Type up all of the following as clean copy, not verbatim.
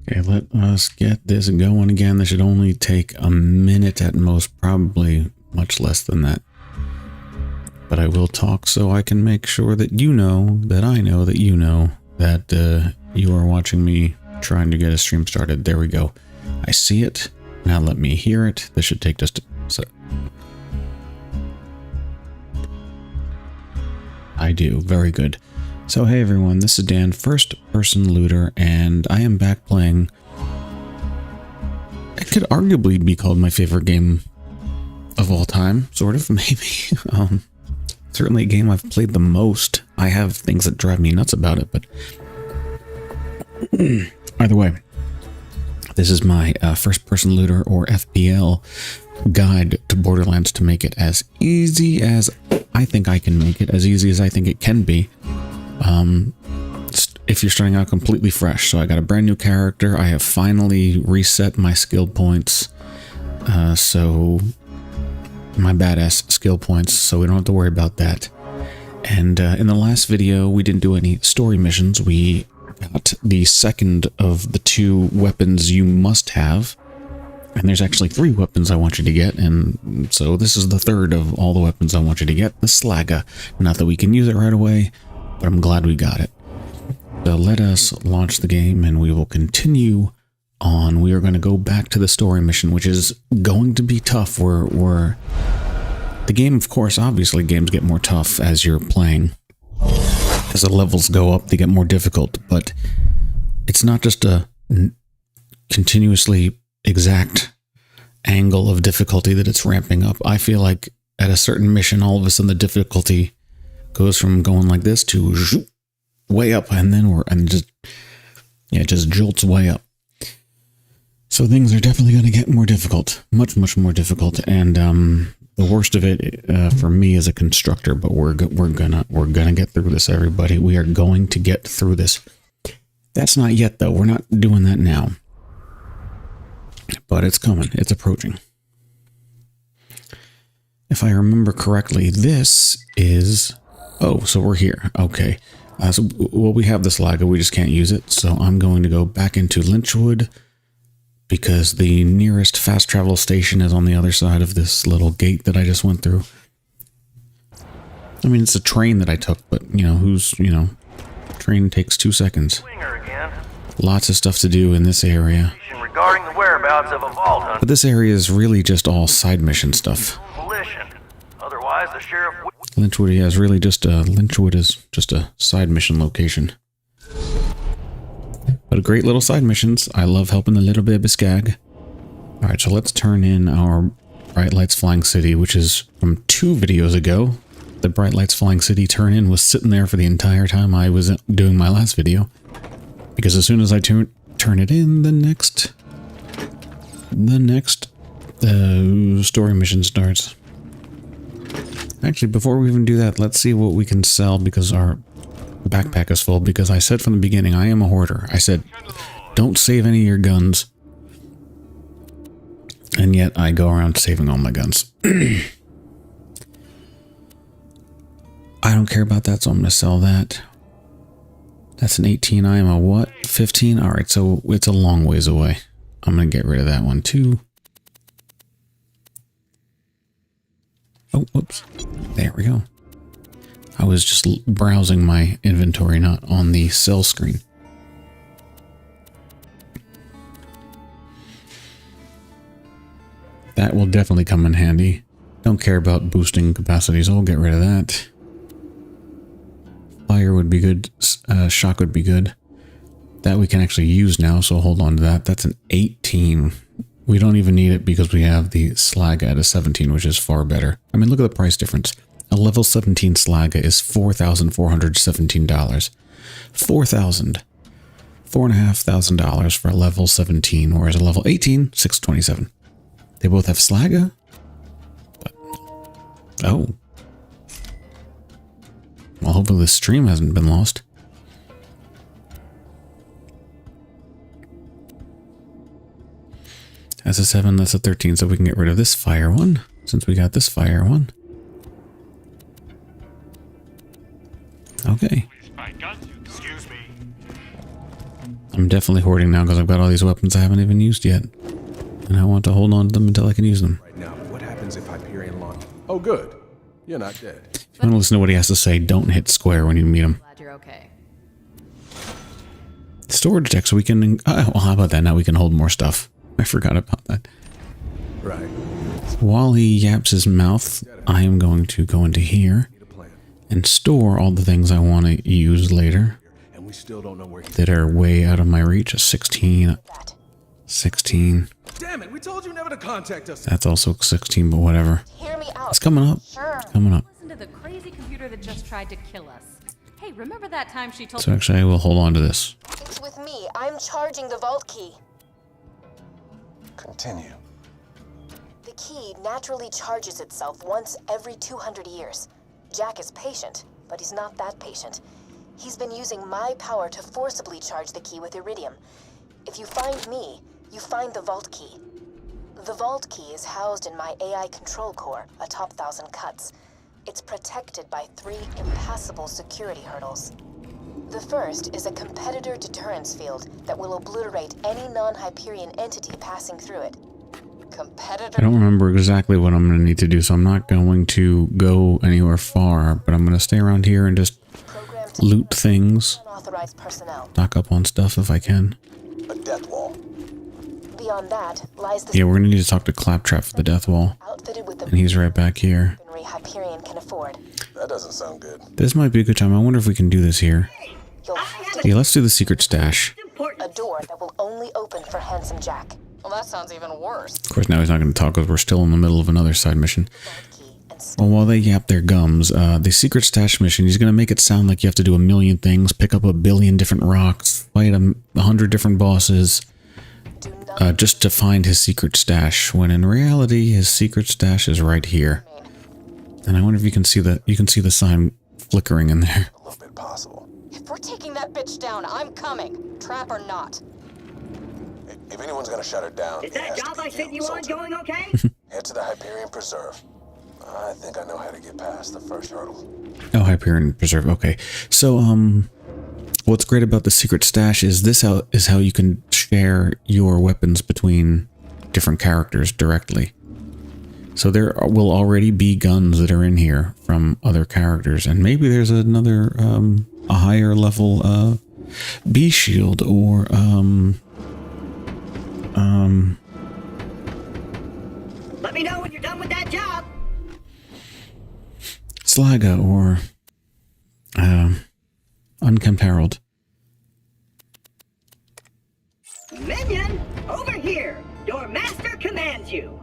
Okay, let us get this going again. This should only take a minute at most, probably much less than that. But I will talk so I can make sure that you know, that I know that you know, that you are watching me trying to get a stream started. There we go. I see it. Now let me hear it. This should take just a... I do. Very good. So hey everyone, this is Dan, first person looter, and I am back playing... It could arguably be called my favorite game of all time, sort of, maybe. Certainly a game I've played the most. I have things that drive me nuts about it, but... Either way, this is my first person looter, or FPL, guide to Borderlands to make it as easy as I think I can make it, as easy as I think it can be. If you're starting out completely fresh. So I got a brand new character. I have finally reset my skill points. So my badass skill points, so we don't have to worry about that. And in the last video, we didn't do any story missions. We got the second of the 2 weapons you must have. And there's actually 3 weapons I want you to get, and so this is the third of all the weapons I want you to get, the slagged. Not that we can use it right away, but I'm glad we got it. So let us launch the game, and we will continue on. We are going to go back to the story mission, which is going to be tough. The game, of course, obviously games get more tough as you're playing. As the levels go up, they get more difficult, but it's not just a continuously exact angle of difficulty that it's ramping up. I feel like at a certain mission, all of a sudden the difficulty goes from going like this to way up, and then it just jolts way up. So things are definitely going to get more difficult, much more difficult, and the worst of it for me is a constructor. But we're gonna get through this, everybody. We are going to get through this. That's not yet, though. We're not doing that now. But it's coming. It's approaching. If I remember correctly, this is... Oh, so we're here. Okay. Well, we have this lager. We just can't use it. So I'm going to go back into Lynchwood, because the nearest fast travel station is on the other side of this little gate that I just went through. I mean, it's a train that I took, but, train takes 2 seconds. Lots of stuff to do in this area. Regarding the whereabouts of a vault. But this area is really just all side mission stuff. Otherwise, the sheriff... Lynchwood, yeah, is really just Lynchwood is just a side mission location. But great little side missions. I love helping the little baby skag. Alright, so let's turn in our Bright Lights Flying City, which is from 2 videos ago. The Bright Lights Flying City turn-in was sitting there for the entire time I was doing my last video. Because as soon as I turn it in, the next story mission starts. Actually, before we even do that, let's see what we can sell, because our backpack is full. Because I said from the beginning, I am a hoarder. I said, don't save any of your guns. And yet I go around saving all my guns. I don't care about that, so I'm going to sell that. That's an 18. I am a what? 15? Alright, so it's a long ways away. I'm going to get rid of that one too. Oh, whoops. There we go. I was just browsing my inventory, not on the sell screen. That will definitely come in handy. Don't care about boosting capacities, so we'll get rid of that. Fire would be good. Shock would be good. That we can actually use now, so hold on to that. That's an 18. We don't even need it because we have the Slaga at a 17, which is far better. I mean, look at the price difference. A level 17 Slaga is $4,417. $4,500 for a level 17, whereas a level 18, $627. They both have Slaga? But, oh. Well, hopefully the stream hasn't been lost. That's a 7, that's a 13, so we can get rid of this fire one, since we got this fire one. Okay. I'm definitely hoarding now because I've got all these weapons I haven't even used yet. And I want to hold on to them until I can use them. Right now, what happens if Hyperion launch? Oh, good. You're not dead. If you want to listen to what he has to say, don't hit square when you meet him. Glad you're okay. Storage deck, so we can... well, how about that? Now we can hold more stuff. I forgot about that. Right. While he yaps his mouth, I am going to go into here and store all the things I want to use later And we still don't know where he... that are way out of my reach. A 16. 16. Damn it, we told you never to contact us. That's also 16, but whatever. Hear me out. It's coming up. Sure. It's coming up. Listen to the crazy computer that just tried to kill us. Hey, remember that time she told So actually, I will hold on to this. It's with me. I'm charging the vault key. Continue. The key naturally charges itself once every 200 years. Jack is patient, but he's not that patient. He's been using my power to forcibly charge the key with iridium. If you find me, you find the vault key. The vault key is housed in my AI control core atop Thousand Cuts. It's protected by 3 impassable security hurdles. The first is a competitor deterrence field that will obliterate any non-Hyperion entity passing through it. I don't remember exactly what I'm going to need to do, so I'm not going to go anywhere far, but I'm going to stay around here and just loot things. Unauthorized personnel. Stock up on stuff if I can. A death wall. Beyond that lies the Yeah, we're going to need to talk to Claptrap for the death wall. outfitted with the And he's right back here. weaponry Hyperion can afford. That doesn't sound good. This might be a good time. I wonder if we can do this here. You'll have to Yeah, let's do the secret stash. a door that will only open for Handsome Jack. Well, that sounds even worse. Of course, now he's not going to talk because we're still in the middle of another side mission. Vault key and Well, while they yap their gums, the secret stash mission, he's going to make it sound like you have to do a million things, pick up a billion different rocks, fight 100 different bosses, do not just to find his secret stash, when in reality, his secret stash is right here. And I wonder if you can see the sign flickering in there. A little bit possible. If we're taking that bitch down, I'm coming. Trap or not. If anyone's gonna shut it down, Is that job I sent you on going okay? Head to the Hyperion Preserve. I think I know how to get past the first hurdle. Oh, Hyperion Preserve. Okay. So, what's great about the secret stash is this is how you can share your weapons between different characters directly. So there will already be guns that are in here from other characters, and maybe there's another, a higher level, B shield or, Let me know when you're done with that job. Slaga or, Unkempt Herald. Minion, over here. Your master commands you.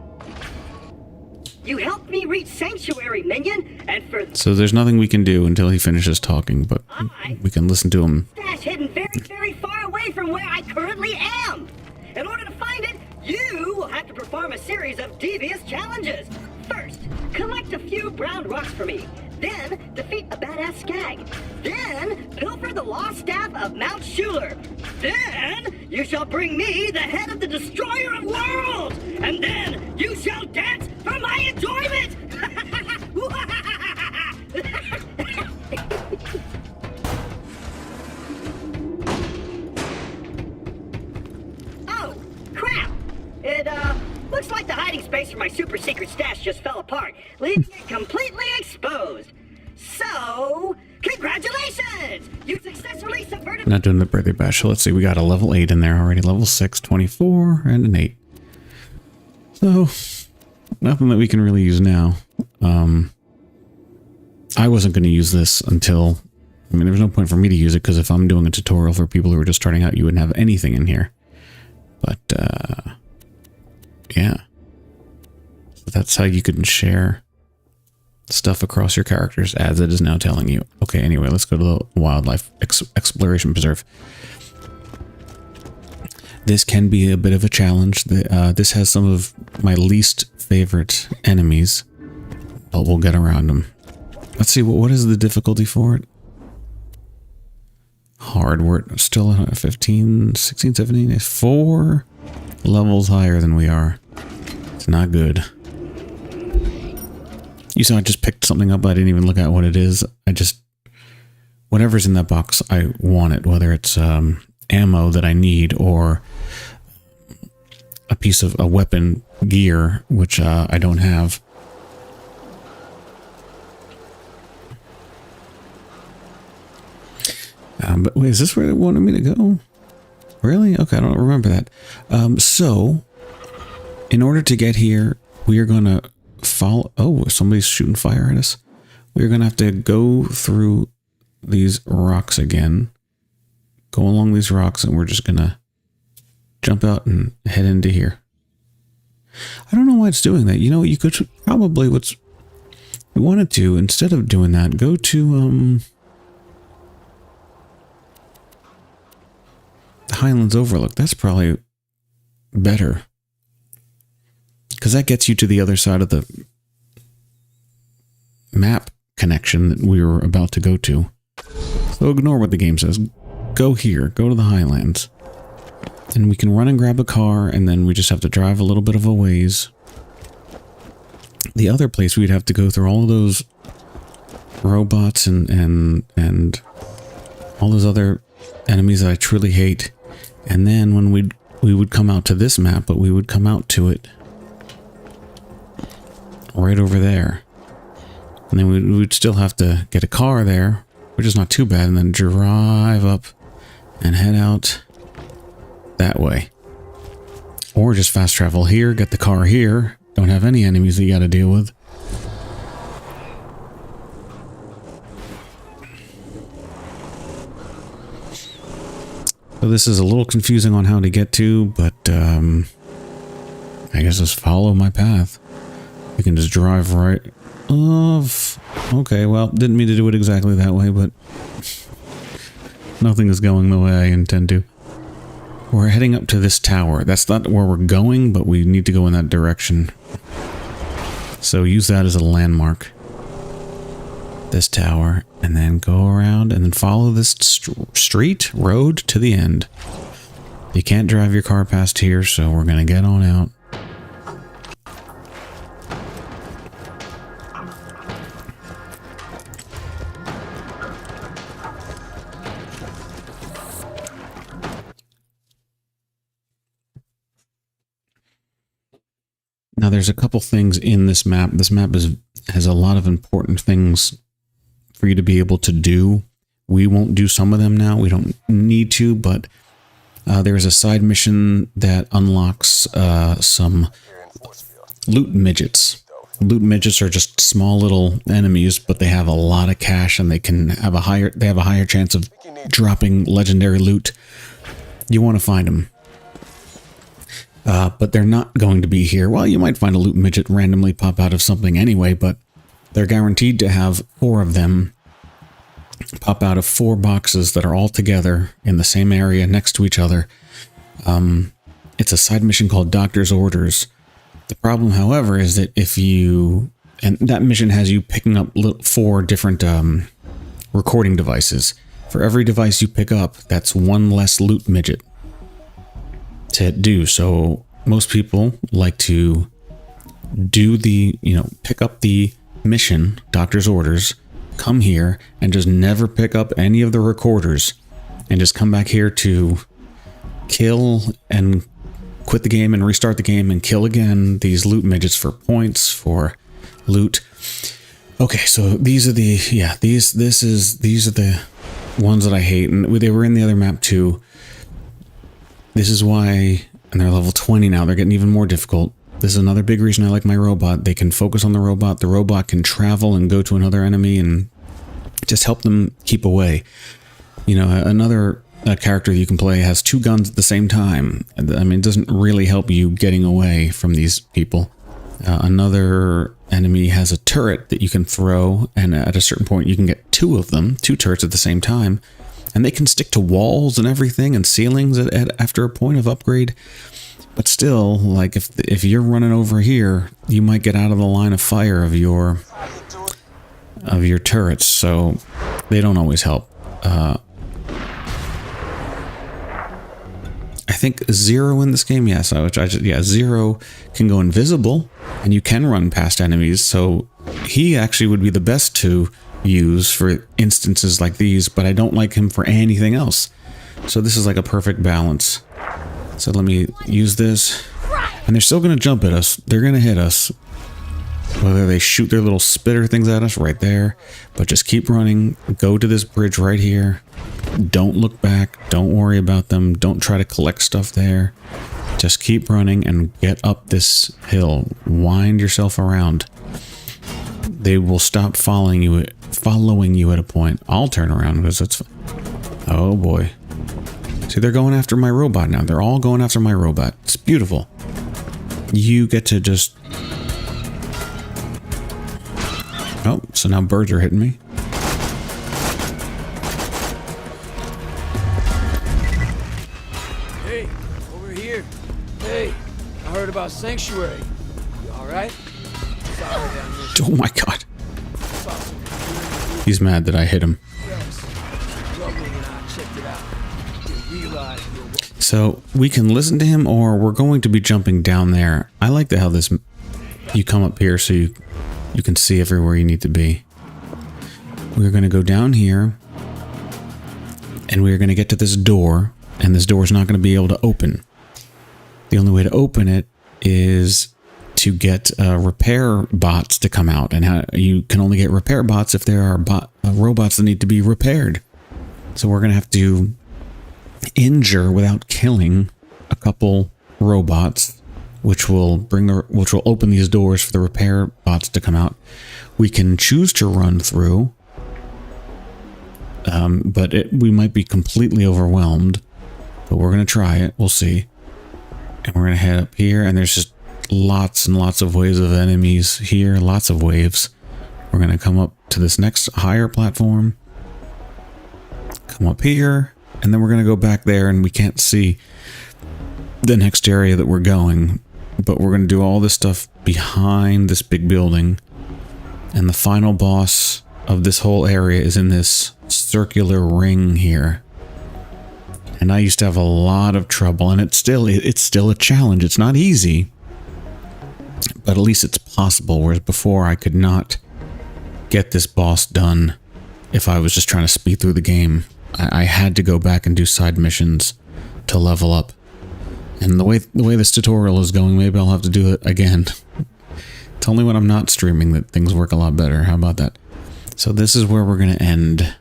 You helped me reach Sanctuary, Minion, and for So there's nothing we can do until he finishes talking, but we can listen to him. stash hidden very, very far away from where I currently am. In order to find it, you will have to perform a series of devious challenges. First, collect a few brown rocks for me. Then, defeat a badass skag. Then, pilfer the lost staff of Mount Schuler. Then, you shall bring me the head of the Destroyer of Worlds. And then, you shall dance for my enjoyment. Oh, crap! It, looks like the hiding space for my super secret stash just fell apart, leaving it completely exposed. So, congratulations! You successfully subverted... Not doing the birthday bash. So let's see, we got a level 8 in there already. Level 6, 24, and an 8. So, nothing that we can really use now. I wasn't going to use this until... I mean, there was no point for me to use it, because if I'm doing a tutorial for people who are just starting out, you wouldn't have anything in here. But, yeah. So that's how you can share stuff across your characters, as it is now telling you. Okay, anyway, let's go to the Wildlife Exploration Preserve. This can be a bit of a challenge. This has some of my least favorite enemies, but we'll get around them. Let's see, what is the difficulty for it? Hard. We're still at 15, 16, 17, 4 levels higher than we are. It's not good. You saw I just picked something up. I didn't even look at what it is. Whatever's in that box, I want it. Whether it's a ammo that I need, or a piece of a weapon gear, which I don't have. But wait, is this where they wanted me to go? Really? Okay, I don't remember that. So, in order to get here, we are going to follow... Oh, somebody's shooting fire at us. We're going to have to go through these rocks again. Go along these rocks, and we're just going to jump out and head into here. I don't know why it's doing that. You know, you could probably... We wanted to, instead of doing that, go to... the Highlands Overlook. That's probably better, because that gets you to the other side of the map connection that we were about to go to. So ignore what the game says. Go here. Go to the Highlands. And we can run and grab a car, and then we just have to drive a little bit of a ways. The other place, we'd have to go through all of those robots and all those other enemies that I truly hate. And then when we would come out to this map, but we would come out to it right over there. And then we would still have to get a car there, which is not too bad, and then drive up and head out that way. Or just fast travel here, get the car here, don't have any enemies that you gotta deal with. So this is a little confusing on how to get to, but I guess just follow my path. We can just drive right off. Okay, well, didn't mean to do it exactly that way, but nothing is going the way I intend to. We're heading up to this tower. That's not where we're going, but we need to go in that direction. So use that as a landmark. This tower, and then go around and then follow this road to the end. You can't drive your car past here, so we're gonna get on out. Now there's a couple things in this map. This map has a lot of important things for you to be able to do. We won't do some of them now. We don't need to, but there's a side mission that unlocks some loot midgets. Loot midgets are just small little enemies, but they have a lot of cash, and they have a higher chance of dropping legendary loot. You want to find them. But they're not going to be here. Well, you might find a loot midget randomly pop out of something anyway, but they're guaranteed to have 4 of them pop out of 4 boxes that are all together in the same area next to each other. It's a side mission called Doctor's Orders. The problem, however, is that and that mission has you picking up 4 different recording devices. For every device you pick up, that's 1 less loot midget to do. So most people like to do pick up the mission, Doctor's Orders, come here and just never pick up any of the recorders, and just come back here to kill and quit the game and restart the game and kill again these loot midgets for points, for loot. Okay, so these are the these are the ones that I hate, and they were in the other map too. This is why, and they're level 20 now, they're getting even more difficult. This is another big reason I like my robot. They can focus on the robot. The robot can travel and go to another enemy and just help them keep away. You know, another character you can play has 2 guns at the same time. I mean, it doesn't really help you getting away from these people. Another enemy has a turret that you can throw, and at a certain point you can get 2 of them, 2 turrets at the same time. And they can stick to walls and everything and ceilings after a point of upgrade. But still, like, if you're running over here, you might get out of the line of fire of your turrets, so they don't always help. I think 0 in this game, yes. Yeah, 0 can go invisible, and you can run past enemies, so he actually would be the best to use for instances like these, but I don't like him for anything else. So this is like a perfect balance. So let me use this. And they're still going to jump at us. They're going to hit us. Whether they shoot their little spitter things at us right there. But just keep running. Go to this bridge right here. Don't look back. Don't worry about them. Don't try to collect stuff there. Just keep running and get up this hill. Wind yourself around. They will stop following you at a point. I'll turn around because it's... Oh boy. See, they're going after my robot now. They're all going after my robot. It's beautiful. You get to just... Oh, so now birds are hitting me. Hey, over here. Hey, I heard about Sanctuary. You alright? Sorry, I missed you. Oh my god. He's mad that I hit him. Bloodwing and I checked it out. Didn't realize you were... So we can listen to him, or we're going to be jumping down there. I like how this... You come up here so you can see everywhere you need to be. We're going to go down here. And we're going to get to this door. And this door is not going to be able to open. The only way to open it is to get repair bots to come out. And you can only get repair bots if there are robots that need to be repaired. So we're going to have to injure without killing a couple robots, which will open these doors for the repair bots to come out. We can choose to run through, but we might be completely overwhelmed. But we're going to try it. We'll see. And we're going to head up here, and there's just lots and lots of waves of enemies here. Lots of waves. We're going to come up to this next higher platform. Come up here, and then we're going to go back there, and we can't see the next area that we're going. But we're going to do all this stuff behind this big building. And the final boss of this whole area is in this circular ring here. And I used to have a lot of trouble, and it's still a challenge. It's not easy, but at least it's possible. Whereas before, I could not get this boss done if I was just trying to speed through the game. I had to go back and do side missions to level up. And the way this tutorial is going, maybe I'll have to do it again. It's only when I'm not streaming that things work a lot better. How about that? So this is where we're going to end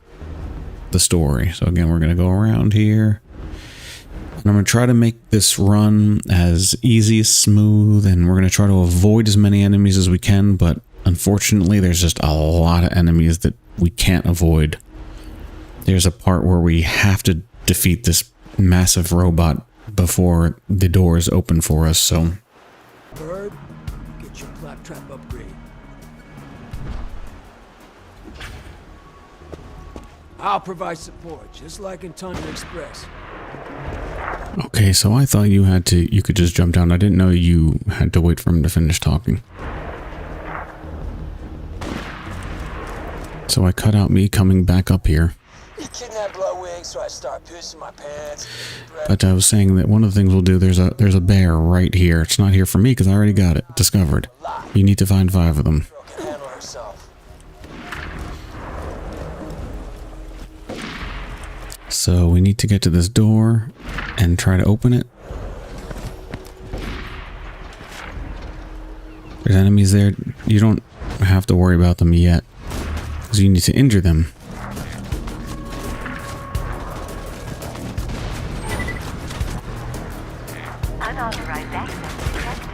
the story. So again, we're going to go around here. And I'm going to try to make this run as easy as smooth, and we're going to try to avoid as many enemies as we can, but unfortunately there's just a lot of enemies that we can't avoid. There's a part where we have to defeat this massive robot before the doors open for us, so... Bird, get your claptrap upgrade. I'll provide support, just like in Tundra Express. Okay, so I thought you could just jump down. I didn't know you had to wait for him to finish talking. So I cut out me coming back up here. You kidnapped Bloodwing, so I start pissing my pants. But I was saying that one of the things we'll do, there's a bear right here. It's not here for me because I already got it discovered. You need to find 5 of them. Can handle herself. So we need to get to this door and try to open it. There's enemies there. You don't have to worry about them yet, because you need to injure them. Unauthorized access detected.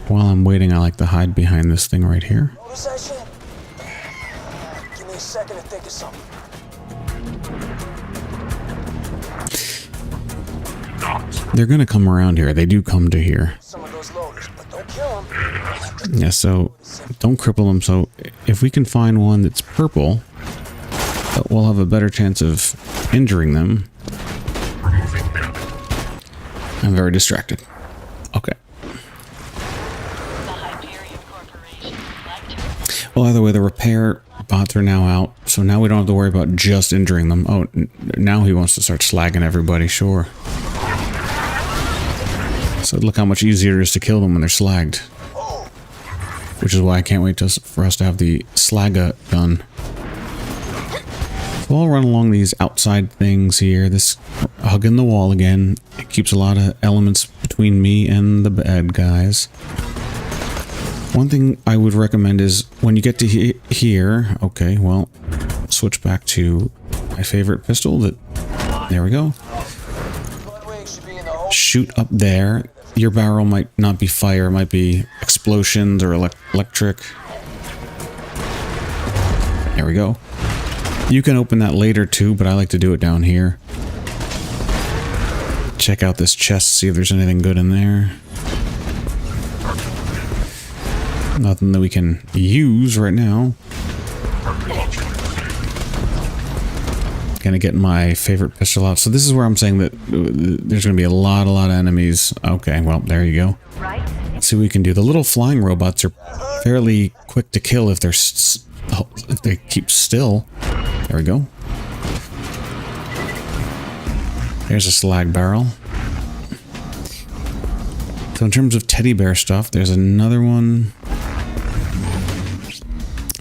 While I'm waiting, I like to hide behind this thing right here. Notice that shit? Give me a second to think of something. They're gonna come around here. They do come to here. Some of those loaders, but don't kill them. Yeah, so don't cripple them. So if we can find one that's purple, we'll have a better chance of injuring them. I'm very distracted. Okay. Well, either way, the repair bots are now out, so now we don't have to worry about just injuring them. Oh, now he wants to start slagging everybody, sure. So look how much easier it is to kill them when they're slagged. Which is why I can't wait for us to have the slagga done. So I'll run along these outside things here. This hugging the wall again. It keeps a lot of elements between me and the bad guys. One thing I would recommend is when you get to here, okay, well, switch back to my favorite pistol. There we go. Shoot up there. Your barrel might not be fire, it might be explosions or electric. There we go. You can open that later too, but I like to do it down here. Check out this chest, see if there's anything good in there. Nothing that we can use right now. Gonna get my favorite pistol out. So this is where I'm saying that there's gonna be a lot of enemies. Okay, well, there you go. Let's see what we can do. The little flying robots are fairly quick to kill if they keep still. There we go. There's a slag barrel. So in terms of teddy bear stuff, there's another one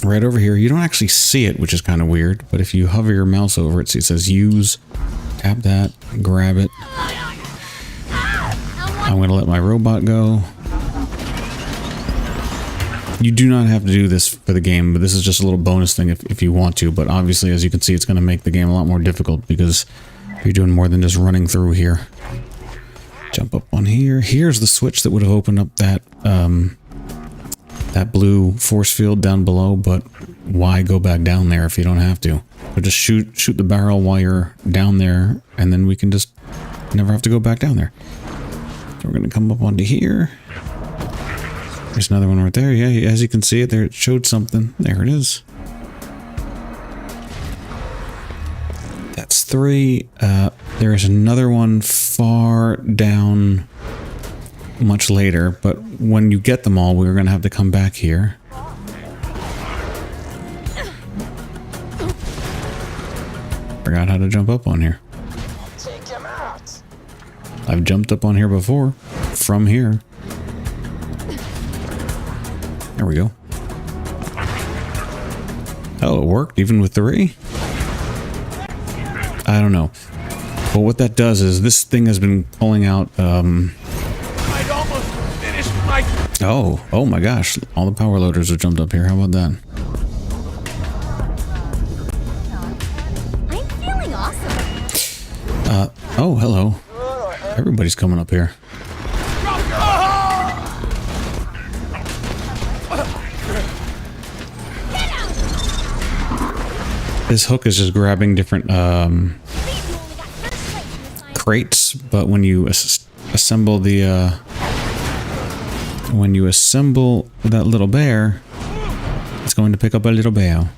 right over here. You don't actually see it, which is kind of weird, but if you hover your mouse over it, see it says use, tap that, grab it. I'm going to let my robot go. You do not have to do this for the game, but this is just a little bonus thing if you want to, but obviously, as you can see, it's going to make the game a lot more difficult because you're doing more than just running through here. Jump up on here. Here's the switch that would have opened up that that blue force field down below, but why go back down there if you don't have to? But just shoot the barrel while you're down there, and then we can just never have to go back down there. So we're going to come up onto here. There's another one right there. Yeah, as you can see it there, it showed something. There it is. That's 3. There's another one far down much later, but when you get them all, we're going to have to come back here. Forgot how to jump up on here. Take him out. I've jumped up on here before, from here. There we go. Oh, it worked even with 3? I don't know. But what that does is this thing has been pulling out, I'd almost finished my... Oh my gosh. All the power loaders have jumped up here. How about that? I'm feeling awesome. Oh, hello. Everybody's coming up here. This hook is just grabbing different crates, but when you assemble the that little bear, it's going to pick up a little bear.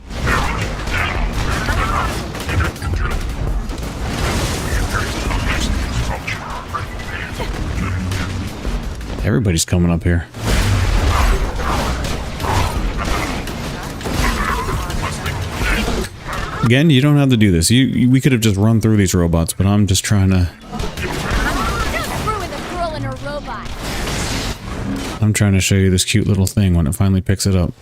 Everybody's coming up here. Again, you don't have to do this. We could have just run through these robots, but I'm just trying to... I'm trying to show you this cute little thing when it finally picks it up.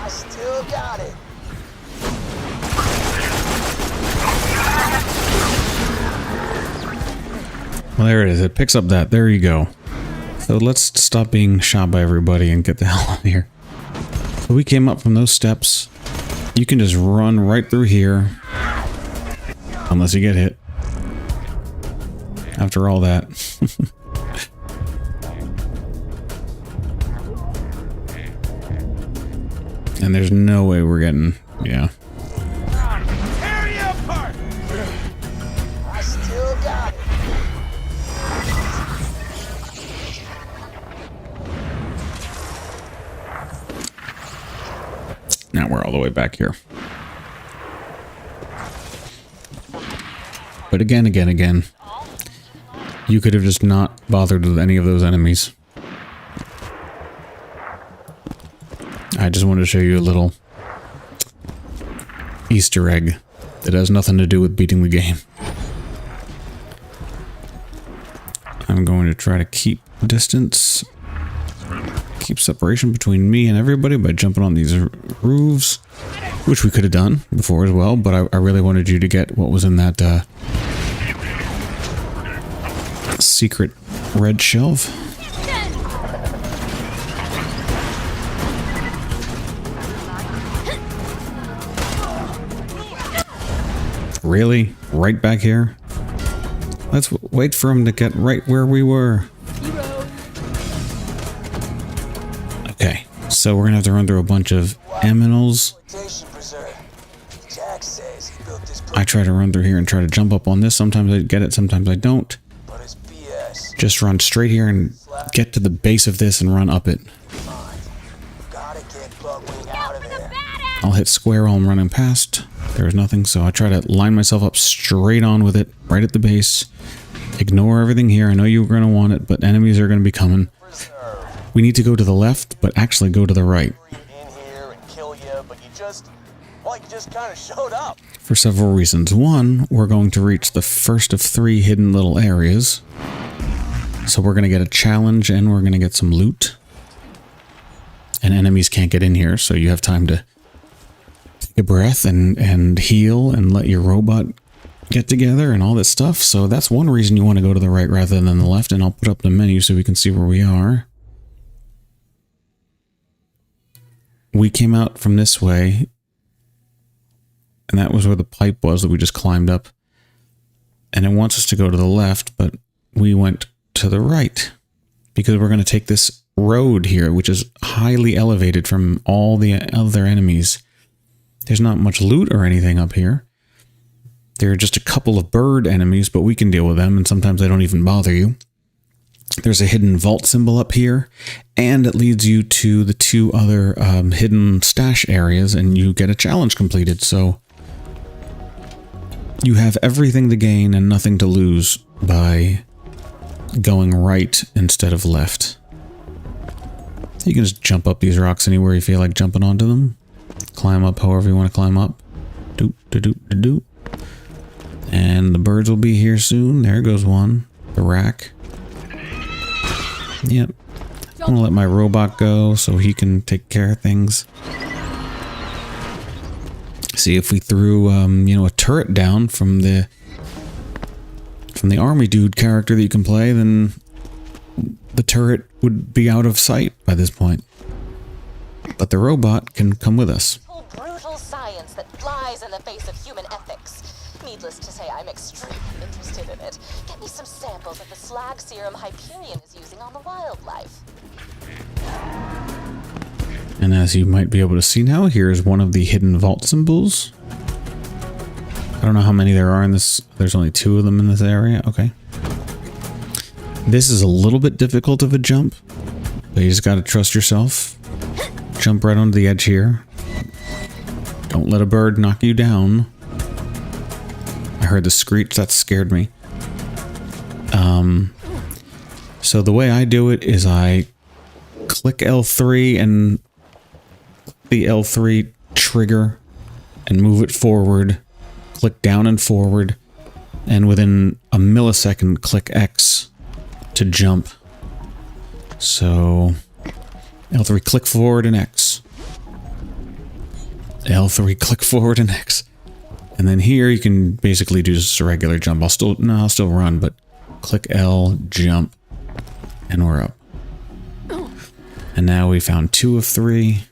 I still got it. Well, there it is. It picks up that. There you go. So let's stop being shot by everybody and get the hell out of here. So we came up from those steps. You can just run right through here. Unless you get hit. After all that. And there's no way we're getting... Yeah. Tear you apart! I still got it. Now we're all the way back here. But again, you could have just not bothered with any of those enemies. I just wanted to show you a little Easter egg that has nothing to do with beating the game. I'm going to try to keep distance, keep separation between me and everybody by jumping on these roofs, which we could have done before as well, but I really wanted you to get what was in that secret red shelf. Really? Right back here? Let's wait for him to get right where we were. Okay, so we're gonna have to run through a bunch of aminals. I try to run through here and try to jump up on this. Sometimes I get it, sometimes I don't. Just run straight here and get to the base of this and run up it. I'll hit square while I'm running past. There's nothing, so I try to line myself up straight on with it, right at the base. Ignore everything here. I know you're going to want it, but enemies are going to be coming. We need to go to the left, but actually go to the right. For several reasons. One, we're going to reach the first of 3 hidden little areas. So we're going to get a challenge and we're going to get some loot. And enemies can't get in here, so you have time to take a breath and heal and let your robot get together and all this stuff. So that's one reason you want to go to the right rather than the left. And I'll put up the menu so we can see where we are. We came out from this way, and that was where the pipe was that we just climbed up. And it wants us to go to the left, but we went to the right because we're going to take this road here, which is highly elevated from all the other enemies. There's not much loot or anything up here. There are just a couple of bird enemies, but we can deal with them, and sometimes they don't even bother you. There's a hidden vault symbol up here, and it leads you to the 2 other hidden stash areas, and you get a challenge completed. So you have everything to gain and nothing to lose by going right instead of left. You can just jump up these rocks anywhere you feel like jumping onto them. Climb up however you want to climb up. Doop, doop, doop, doop. And the birds will be here soon. There goes one. The rack. Yep. I'm gonna let my robot go so he can take care of things. See, if we threw, a turret down from the army dude character that you can play, then the turret would be out of sight by this point. But the robot can come with us. Brutal science that flies in the face of human ethics. Needless to say, I'm extremely interested in it. Get me some samples of the slag serum Hyperion is using on the wildlife. And as you might be able to see now, here's one of the hidden vault symbols. I don't know how many there are in this. There's only 2 of them in this area. Okay. This is a little bit difficult of a jump, but you just got to trust yourself. Jump right onto the edge here. Don't let a bird knock you down. I heard the screech. That scared me. So the way I do it is I click L3 and the L3 trigger and move it forward. Click down and forward. And within a millisecond, click X to jump. So L3 click forward and X. L3 click forward and X. And then here you can basically do just a regular jump. I'll still run, but click L, jump, and we're up. And now we found 2 of 3.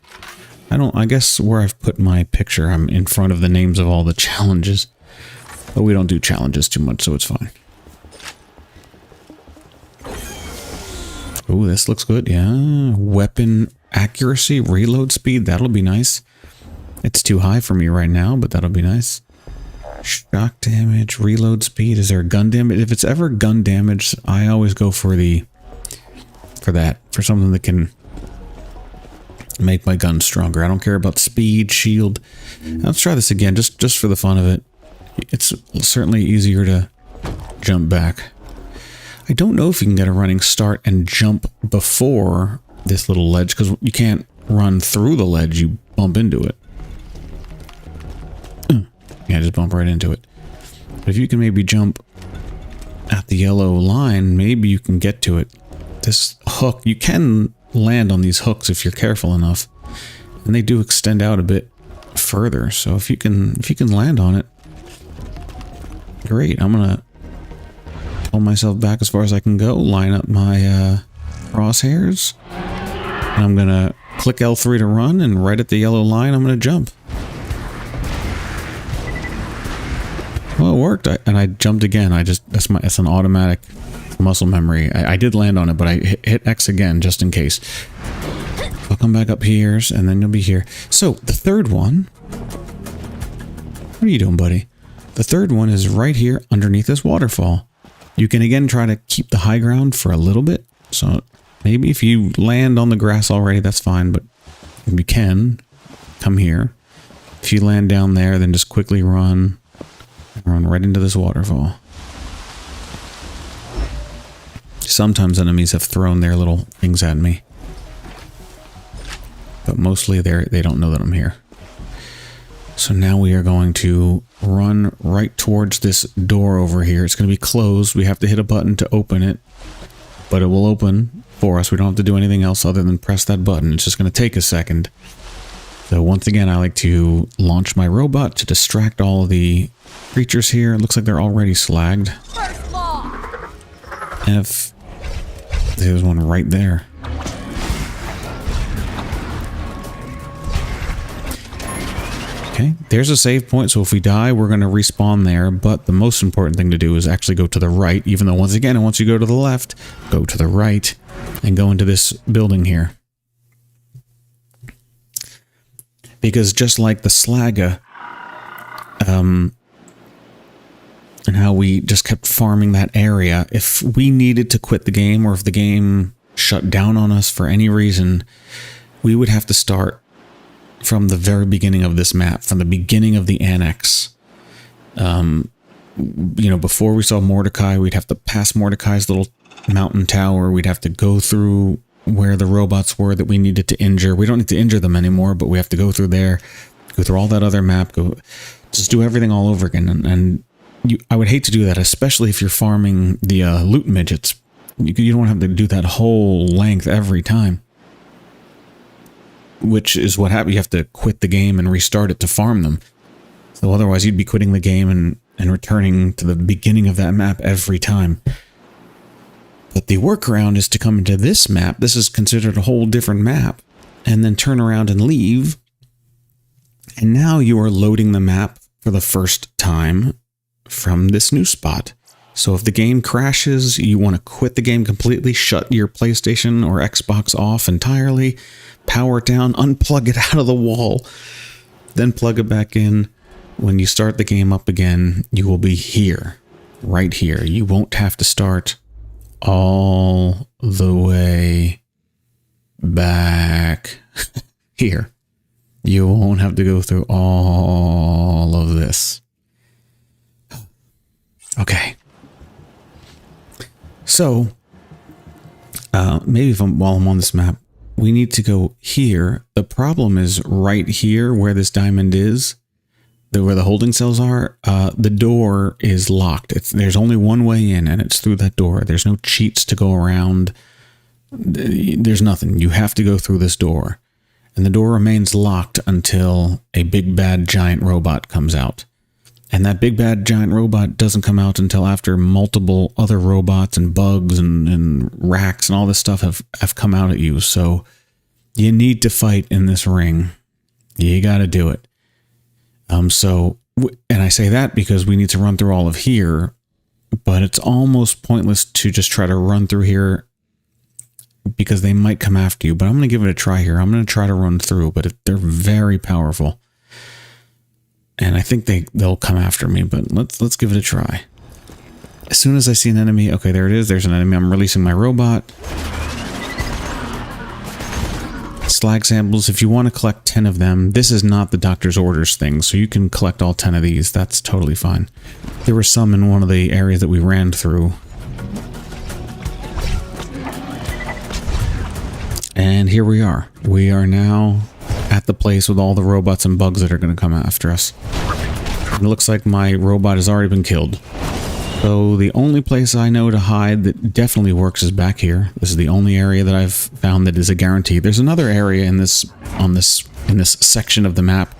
I guess where I've put my picture, I'm in front of the names of all the challenges. But we don't do challenges too much, so it's fine. Ooh, this looks good, yeah. Weapon accuracy, reload speed, that'll be nice. It's too high for me right now, but that'll be nice. Shock damage, reload speed. Is there a gun damage? If it's ever gun damage, I always go for something that can make my gun stronger. I don't care about speed, shield. Let's try this again, just for the fun of it. It's certainly easier to jump back. I don't know if you can get a running start and jump before this little ledge, because you can't run through the ledge, you bump into it. Yeah, just bump right into it. But if you can maybe jump at the yellow line, maybe you can get to it. This hook, you can land on these hooks if you're careful enough. And they do extend out a bit further. So if you can land on it, great. I'm gonna pull myself back as far as I can go, line up my crosshairs. And I'm gonna click L3 to run, and right at the yellow line, I'm gonna jump. Well, it worked, and I jumped again. That's an automatic muscle memory. I did land on it, but I hit X again just in case. I'll come back up here, and then you'll be here. So the third one. What are you doing, buddy? The third one is right here underneath this waterfall. You can again try to keep the high ground for a little bit. So maybe if you land on the grass already, that's fine. But if you can, come here. If you land down there, then just quickly run right into this waterfall. Sometimes enemies have thrown their little things at me. But mostly they don't know that I'm here. So now we are going to run right towards this door over here. It's going to be closed. We have to hit a button to open it. But it will open for us. We don't have to do anything else other than press that button. It's just going to take a second. So once again, I like to launch my robot to distract all of the creatures here. It looks like they're already slagged. F. There's one right there. Okay, there's a save point, so if we die, we're going to respawn there, but the most important thing to do is actually go to the right, even though once again, once you go to the left, go to the right, and go into this building here. Because just like the Slagga, and how we just kept farming that area, if we needed to quit the game, or if the game shut down on us for any reason, we would have to start from the very beginning of this map, from the beginning of the annex. You know, before we saw Mordecai, we'd have to pass Mordecai's little mountain tower. We'd have to go through where the robots were that we needed to injure. We don't need to injure them anymore, but we have to go through there, go through all that other map, just do everything all over again. And I would hate to do that, especially if you're farming the loot midgets. You don't have to do that whole length every time. Which is what happens. You have to quit the game and restart it to farm them. So otherwise you'd be quitting the game and returning to the beginning of that map every time. But the workaround is to come into this map. This is considered a whole different map. And then turn around and leave. And now you are loading the map for the first time from this new spot. So if the game crashes, you want to quit the game completely, shut your PlayStation or Xbox off entirely, power it down, unplug it out of the wall, then plug it back in. When you start the game up again, you will be here, right here. You won't have to start all the way back here. You won't have to go through all of this. Okay. So, maybe while I'm on this map, we need to go here. The problem is right here where this diamond is, where the holding cells are, the door is locked. There's only one way in, and it's through that door. There's no cheats to go around. There's nothing. You have to go through this door. And the door remains locked until a big bad giant robot comes out. And that big bad giant robot doesn't come out until after multiple other robots and bugs and racks and all this stuff have come out at you. So you need to fight in this ring. You got to do it. And I say that because we need to run through all of here, but it's almost pointless to just try to run through here because they might come after you. But I'm going to give it a try here. I'm going to try to run through, but they're very powerful. And I think they'll come after me, but let's give it a try. As soon as I see an enemy, okay, there it is. There's an enemy. I'm releasing my robot. Slag samples. If you want to collect 10 of them, this is not the doctor's orders thing, so you can collect all 10 of these. That's totally fine. There were some in one of the areas that we ran through. And here we are. We are now at the place with all the robots and bugs that are going to come after us. It looks like my robot has already been killed. So the only place I know to hide that definitely works is back here. This is the only area that I've found that is a guarantee. There's another area in this section of the map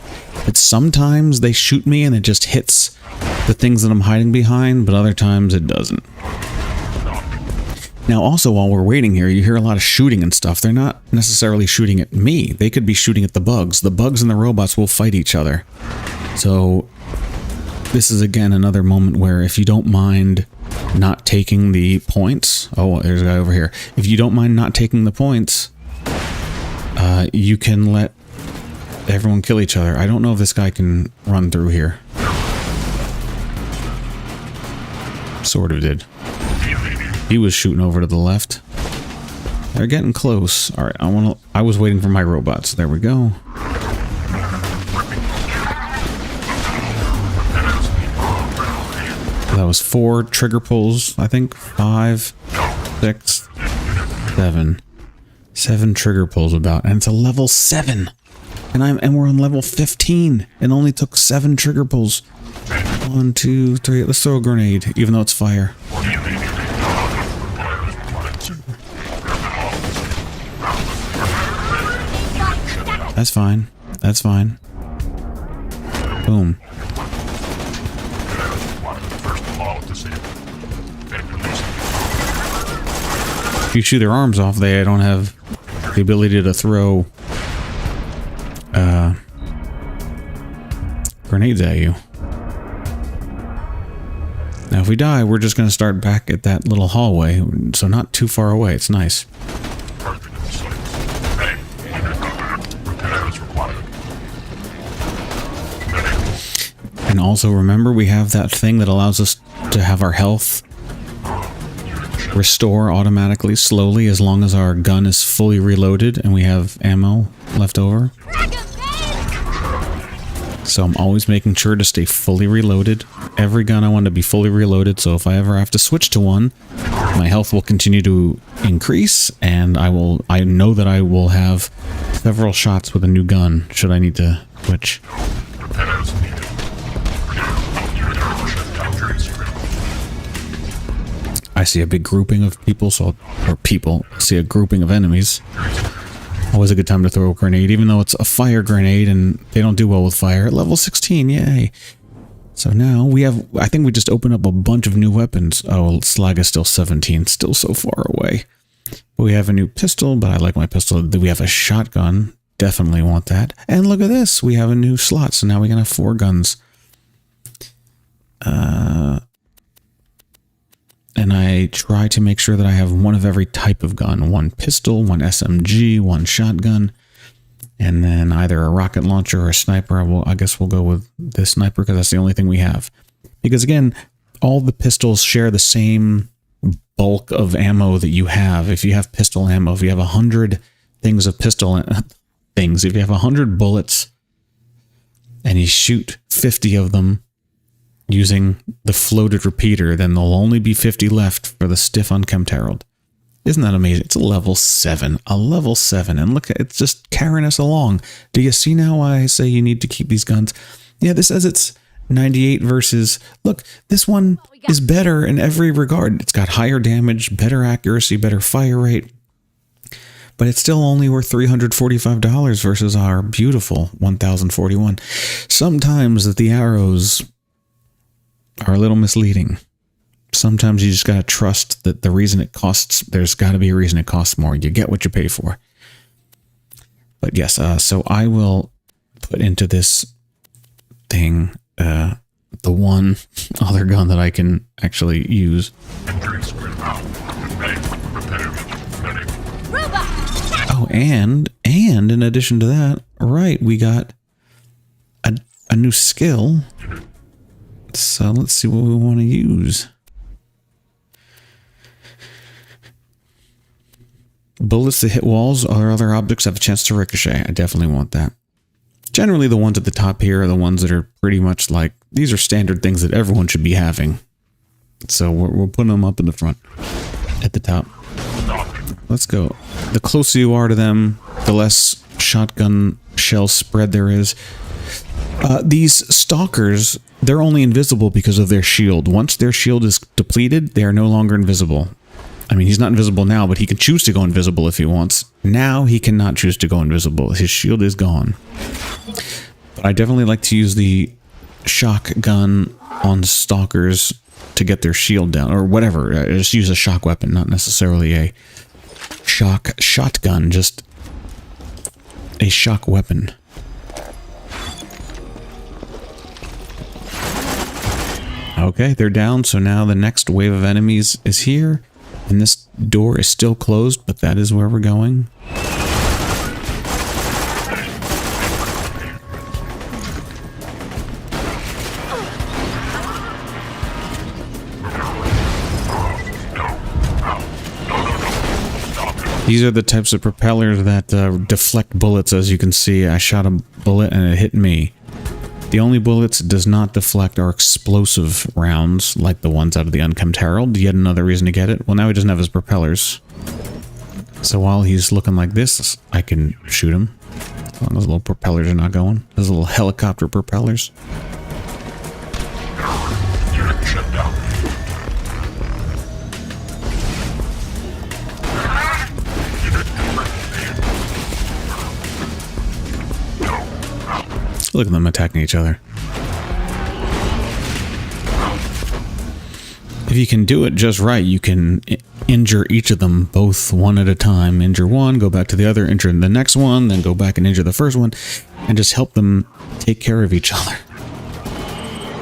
that sometimes they shoot me and it just hits the things that I'm hiding behind, but other times it doesn't. Now also, while we're waiting here, you hear a lot of shooting and stuff. They're not necessarily shooting at me. They could be shooting at the bugs. The bugs and the robots will fight each other. So this is again another moment where if you don't mind not taking the points... Oh, there's a guy over here. If you don't mind not taking the points, you can let everyone kill each other. I don't know if this guy can run through here. Sort of did. He was shooting over to the left. They're getting close. All right, I was waiting for my robots. There we go. That was 4 trigger pulls, I think. 5, 6, 7. 7 trigger pulls about, and it's a level 7. And we're on level 15. It only took 7 trigger pulls. 1, 2, 3. Let's throw a grenade, even though it's fire. That's fine. That's fine. Boom. If you shoot their arms off, they don't have the ability to throw grenades at you. Now if we die, we're just going to start back at that little hallway, so not too far away. It's nice. And also remember, we have that thing that allows us to have our health restore automatically, slowly, as long as our gun is fully reloaded and we have ammo left over. So I'm always making sure to stay fully reloaded. Every gun I want to be fully reloaded, so if I ever have to switch to one, my health will continue to increase, and I know that I will have several shots with a new gun should I need to switch. I see a big grouping of people, see a grouping of enemies. Always a good time to throw a grenade, even though it's a fire grenade and they don't do well with fire. At level 16, yay. So now we have, I think we just opened up a bunch of new weapons. Oh, Slag is still 17, still so far away. But we have a new pistol, but I like my pistol. We have a shotgun, definitely want that. And look at this, we have a new slot, so now we can have 4 guns. And I try to make sure that I have one of every type of gun. 1 pistol, 1 SMG, 1 shotgun, and then either a rocket launcher or a sniper. I guess we'll go with this sniper because that's the only thing we have. Because again, all the pistols share the same bulk of ammo that you have. If you have pistol ammo, if you have 100 things of pistol things, if you have 100 bullets and you shoot 50 of them using the floated repeater, then there'll only be 50 left for the stiff unkempt herald. Isn't that amazing? It's a level 7. A level 7. And look, it's just carrying us along. Do you see now why I say you need to keep these guns? Yeah, this says it's 98 versus... Look, this one is better in every regard. It's got higher damage, better accuracy, better fire rate. But it's still only worth $345 versus our beautiful 1,041. Sometimes that the arrows are a little misleading. Sometimes you just gotta trust that the reason it costs, there's gotta be a reason it costs more. You get what you pay for. But yes, so I will put into this thing the one other gun that I can actually use. Oh, and in addition to that, right, we got a new skill. So let's see what we want to use. Bullets that hit walls or other objects have a chance to ricochet. I definitely want that. Generally, the ones at the top here are the ones that are pretty much like, these are standard things that everyone should be having. So we're putting them up in the front, at the top. Let's go. The closer you are to them, the less shotgun shell spread there is. These stalkers, they're only invisible because of their shield. Once their shield is depleted, they are no longer invisible. I mean, he's not invisible now, but he can choose to go invisible if he wants. Now he cannot choose to go invisible. His shield is gone. But I definitely like to use the shotgun on stalkers to get their shield down, or whatever. Just use a shock weapon, not necessarily a shotgun, just a shock weapon. Okay, they're down, so now the next wave of enemies is here, and this door is still closed, but that is where we're going. These are the types of propellers that deflect bullets. As you can see, I shot a bullet and it hit me. The only bullets it does not deflect are explosive rounds, like the ones out of the Unkempt Herald. Yet another reason to get it. Well, now he doesn't have his propellers. So while he's looking like this, I can shoot him. As long as those little propellers are not going. Those little helicopter propellers. Look at them attacking each other. If you can do it just right, you can injure each of them both one at a time. Injure one, go back to the other, injure the next one, then go back and injure the first one, and just help them take care of each other.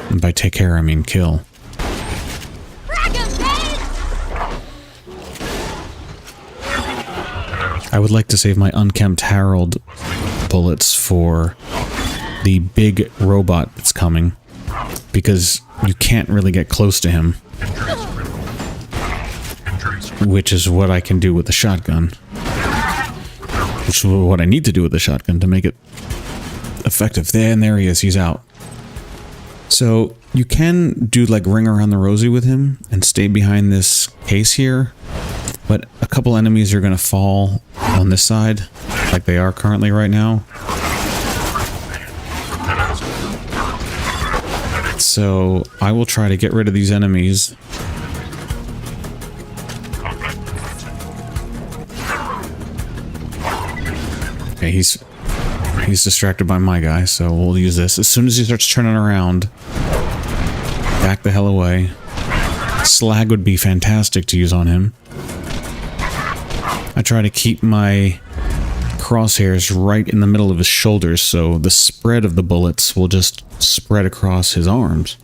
And by take care, I mean kill. I would like to save my Unkempt Herald bullets for the big robot that's coming, because you can't really get close to him, which is what I can do with the shotgun, which is what I need to do with the shotgun to make it effective. There he is, he's out. So you can do like ring around the rosy with him and stay behind this case here, but a couple enemies are going to fall on this side like they are currently right now. So I will try to get rid of these enemies. Okay, he's distracted by my guy, so we'll use this. As soon as he starts turning around, back the hell away. Slag would be fantastic to use on him. I try to keep my crosshairs right in the middle of his shoulders, so the spread of the bullets will just spread across his arms.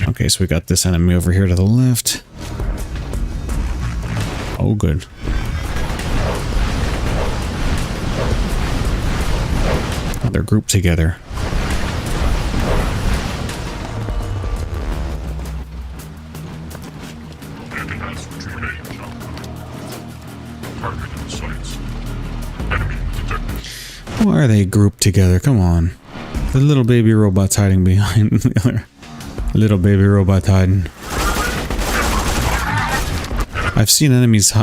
Okay, so we got this enemy over here to the left. Oh, good. Oh, they're grouped together. Why are they grouped together? Come on. The little baby robot's hiding behind the other little baby robot hiding. I've seen enemies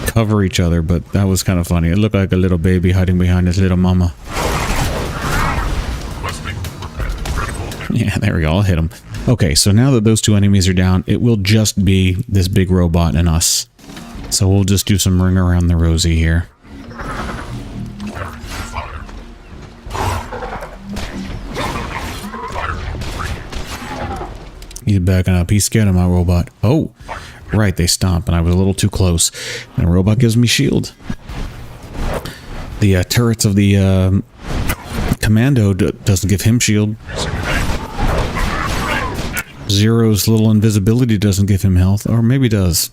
cover each other, but that was kind of funny. It looked like a little baby hiding behind his little mama. Yeah, there we go. I'll hit him. Okay, so now that those two enemies are down, it will just be this big robot and us. So we'll just do some ring around the rosy here. He's backing up. He's scared of my robot. Oh, right. They stomp, and I was a little too close. And the robot gives me shield. The turrets of the commando doesn't give him shield. Zero's little invisibility doesn't give him health, or maybe does.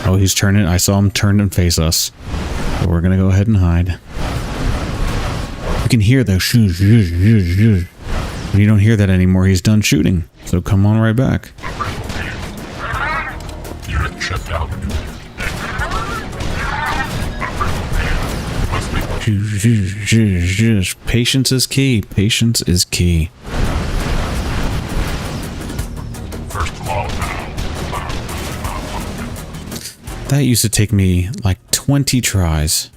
Oh, he's turning. I saw him turn and face us. So we're gonna go ahead and hide. You can hear those shoo, shoo, shoo, shoo. And you don't hear that anymore. He's done shooting. So come on right back. Patience is key. Patience is key. That used to take me like 20 tries.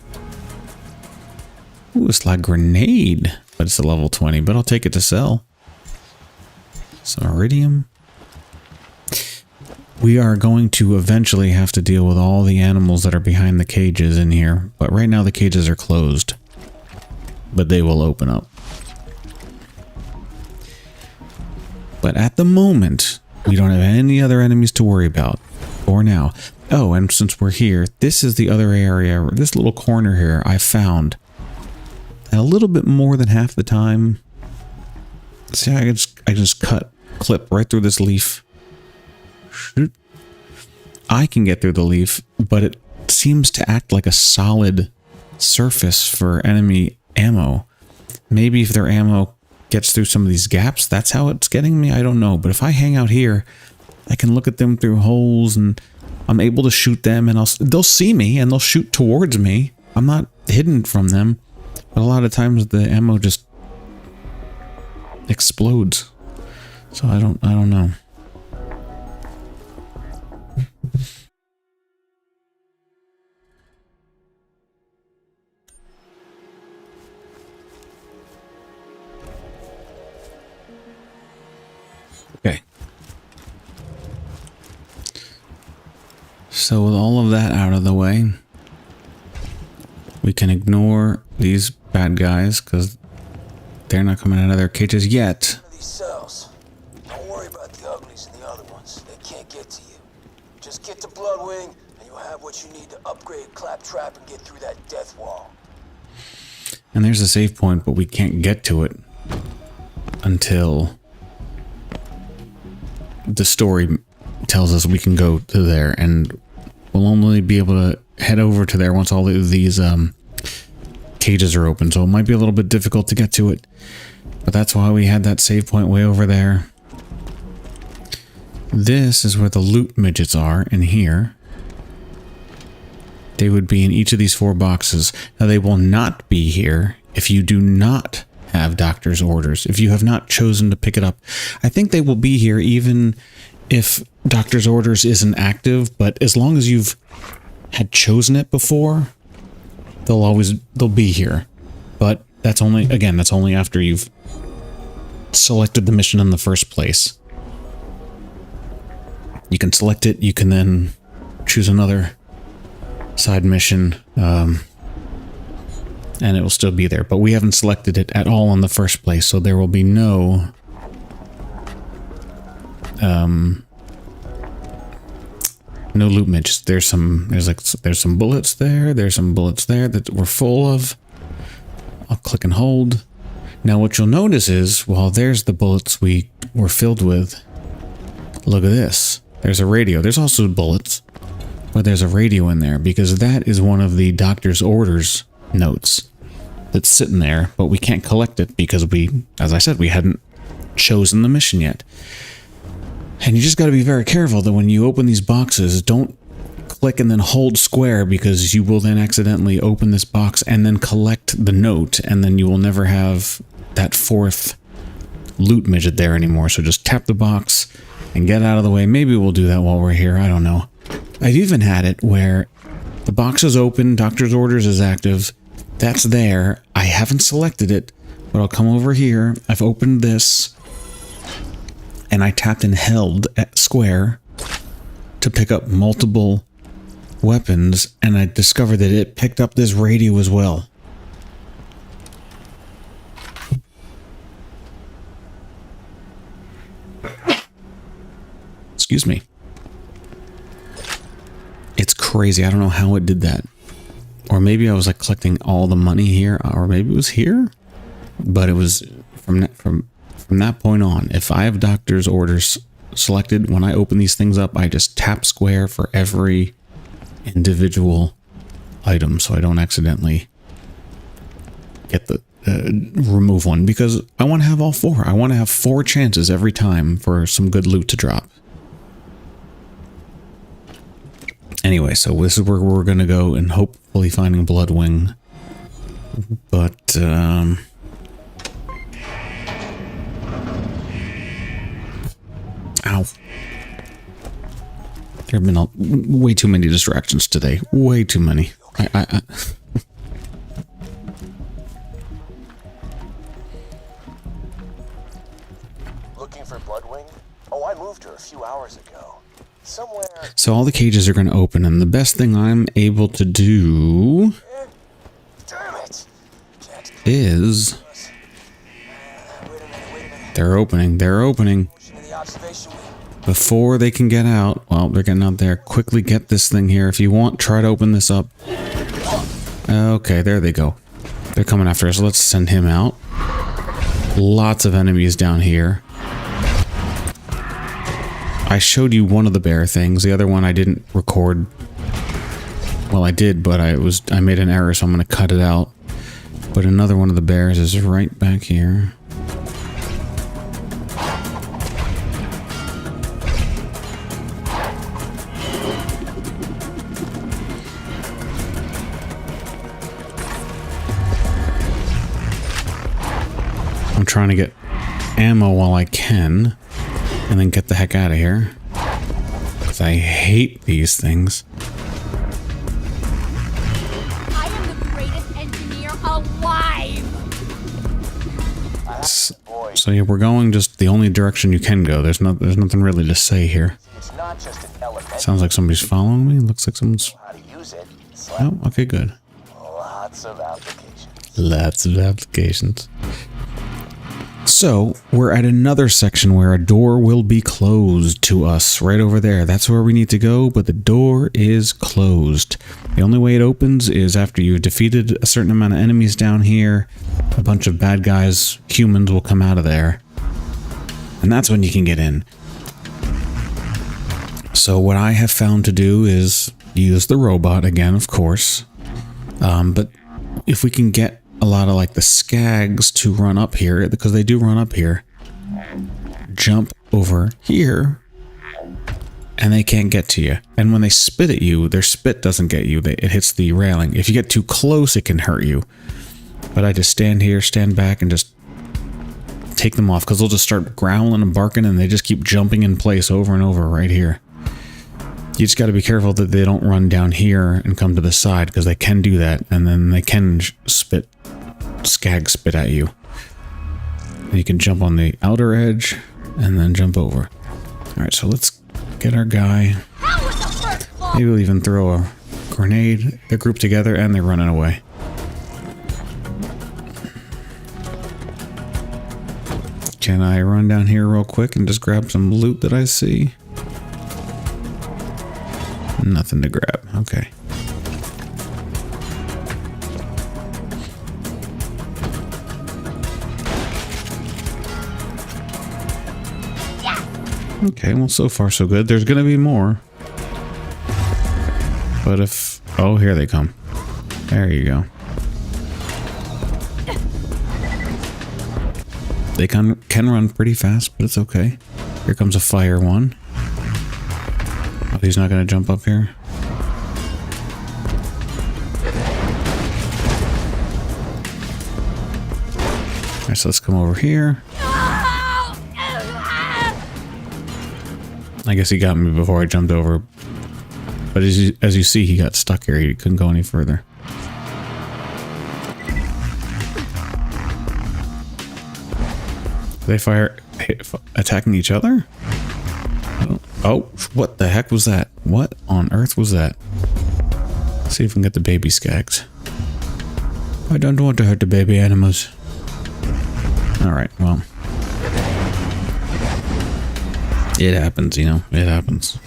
Ooh, it's like grenade, but it's a level 20, but I'll take it to sell. Some iridium. We are going to eventually have to deal with all the animals that are behind the cages in here, but right now the cages are closed. But they will open up. But at the moment, we don't have any other enemies to worry about for now. Oh, and since we're here, this is the other area, this little corner here I found. A little bit more than half the time. See, I just clip right through this leaf. Shoot. I can get through the leaf, but it seems to act like a solid surface for enemy ammo. Maybe if their ammo gets through some of these gaps, that's how it's getting me. I don't know. But if I hang out here, I can look at them through holes and I'm able to shoot them, and they'll see me and they'll shoot towards me. I'm not hidden from them. But a lot of times the ammo just explodes. So I don't know. Okay. So with all of that out of the way, we can ignore these bad guys because they're not coming out of their cages yet. These cells. Don't worry about the uglies and the other ones. They can't get to you. Just get to Bloodwing and you'll have what you need to upgrade Claptrap and get through that death wall. And there's a save point, but we can't get to it until the story tells us we can go to there, and we'll only be able to head over to there once all of these cages are open, so it might be a little bit difficult to get to it, but that's why we had that save point way over there. This is where the loot midgets are, in here. They would be in each of these 4 boxes. Now they will not be here if you do not have doctor's orders, if you have not chosen to pick it up. I think they will be here even if doctor's orders isn't active, but as long as you've had chosen it before, they'll be here. But that's only, again, that's only after you've selected the mission in the first place. You can select it, you can then choose another side mission, and it will still be there, but we haven't selected it at all in the first place, so there will be no no loot midgets. There's some bullets there, there's some bullets there that we're full of. I'll click and hold. Now what you'll notice is, while there's the bullets we were filled with, look at this. There's a radio. There's also bullets, but there's a radio in there because that is one of the doctor's orders notes that's sitting there, but we can't collect it because as I said, we hadn't chosen the mission yet. And you just got to be very careful that when you open these boxes, don't click and then hold square, because you will then accidentally open this box and then collect the note, and then you will never have that 4th loot midget there anymore. So just tap the box and get out of the way. Maybe we'll do that while we're here. I don't know. I've even had it where the box is open, doctor's orders is active, that's there, I haven't selected it, but I'll come over here, I've opened this, and I tapped and held at square to pick up multiple weapons, and I discovered that it picked up this radio as well. Excuse me. It's crazy. I don't know how it did that. Or maybe I was like collecting all the money here, or maybe it was here. But it was from that point on. If I have doctor's orders selected, when I open these things up, I just tap square for every individual item, so I don't accidentally get the remove one, because I want to have all 4. I want to have 4 chances every time for some good loot to drop. Anyway, so this is where we're going to go and hopefully finding Bloodwing. But, ow. There have been way too many distractions today. Way too many. few hours ago. Somewhere... So all the cages are going to open, and the best thing I'm able to do Damn it! Jack's is... Wait a minute. They're opening. They're opening. In the observation wing. Before they can get out, well, they're getting out there. Quickly get this thing here. If you want, try to open this up. Okay, there they go. They're coming after us. Let's send him out. Lots of enemies down here. I showed you one of the bear things. The other one I didn't record. Well, I did, but I made an error, so I'm going to cut it out. But another one of the bears is right back here. I'm trying to get ammo while I can, and then get the heck out of here. Because I hate these things. I am the greatest engineer alive! So yeah, we're going just the only direction you can go. There's nothing really to say here. It's not just an element. Sounds like somebody's following me. Looks like someone's... How to use it. Oh, okay, good. Lots of applications. Lots of applications. So, we're at another section where a door will be closed to us, right over there. That's where we need to go, but the door is closed. The only way it opens is after you've defeated a certain amount of enemies down here. A bunch of bad guys, humans, will come out of there. And that's when you can get in. So what I have found to do is use the robot again, of course. But if we can get a lot of like the skags to run up here, because they do run up here, jump over here, and they can't get to you. And when they spit at you, their spit doesn't get you. It hits the railing. If you get too close, it can hurt you. But I just stand here, stand back, and just take them off, because they'll just start growling and barking, and they just keep jumping in place over and over right here. You just got to be careful that they don't run down here and come to the side, because they can do that, and then they can skag spit at you. And you can jump on the outer edge and then jump over. Alright, so let's get our guy. Maybe we'll even throw a grenade. They're grouped together and they're running away. Can I run down here real quick and just grab some loot that I see? Nothing to grab. Okay. Okay, well, so far so good. There's gonna be more. But if... Oh, here they come. There you go. They can run pretty fast, but it's okay. Here comes a fire one. Oh, he's not gonna jump up here. Alright, so let's come over here. I guess he got me before I jumped over. But as you see, he got stuck here. He couldn't go any further. They attacking each other? Oh, what the heck was that? What on earth was that? Let's see if we can get the baby skags. I don't want to hurt the baby animals. Alright, well. It happens, you know. It happens.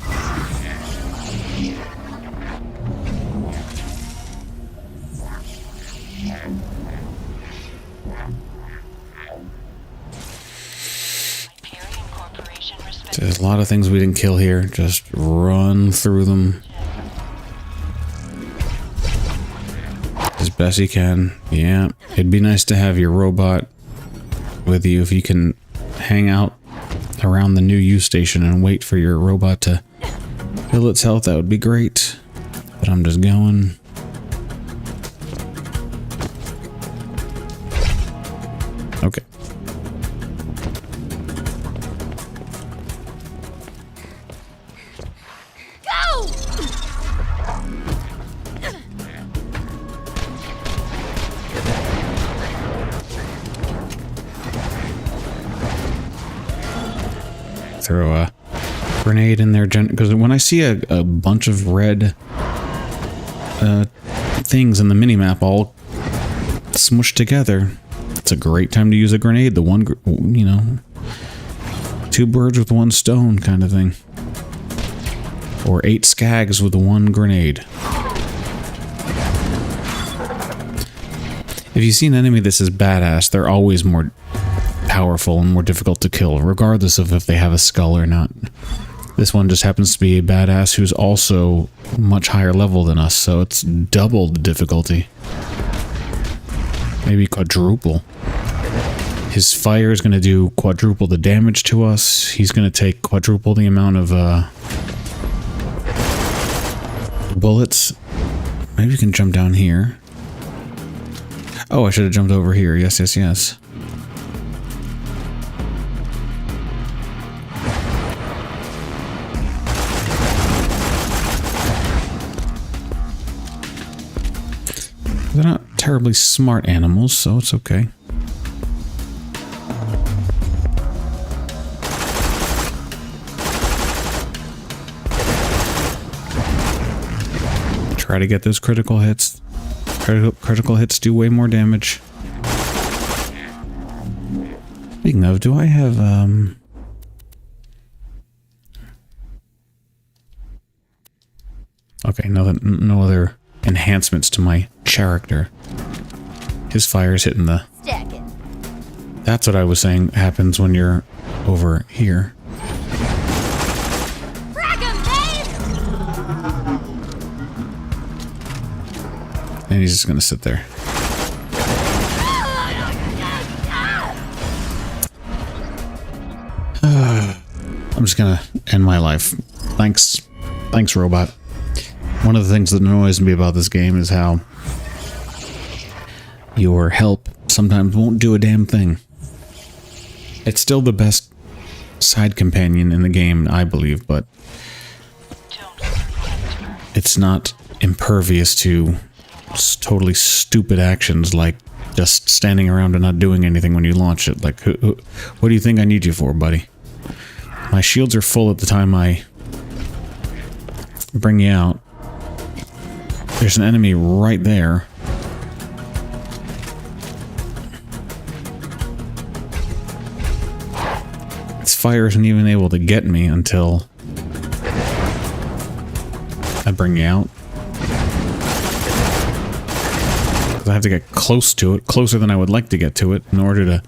There's a lot of things we didn't kill here. Just run through them as best you can. Yeah, it'd be nice to have your robot with you if you can hang out around the new U station and wait for your robot to fill its health. That would be great. But I'm just going. Okay. Throw a grenade in there, because when I see a bunch of red things in the minimap all smushed together, it's a great time to use a grenade. The one, you know, two birds with one stone kind of thing. Or 8 skags with one grenade. If you see an enemy that's as badass, they're always more powerful and more difficult to kill, regardless of if they have a skull or not. This one just happens to be a badass who's also much higher level than us, so it's double the difficulty. Maybe quadruple. His fire is going to do quadruple the damage to us. He's going to take quadruple the amount of bullets. Maybe we can jump down here. Oh, I should have jumped over here. Yes, yes, yes. They're not terribly smart animals, so it's okay. Try to get those critical hits. Critical hits do way more damage. Speaking of, do I have, okay, no other enhancements to my character. His fire's hitting the... That's what I was saying happens when you're over here. And he's just gonna sit there. I'm just gonna end my life. Thanks, robot. One of the things that annoys me about this game is how your help sometimes won't do a damn thing. It's still the best side companion in the game, I believe, but it's not impervious to totally stupid actions like just standing around and not doing anything when you launch it. Like, what do you think I need you for, buddy? My shields are full at the time I bring you out. There's an enemy right there. Its fire isn't even able to get me until I bring you out. I have to get close to it, closer than I would like to get to it, in order to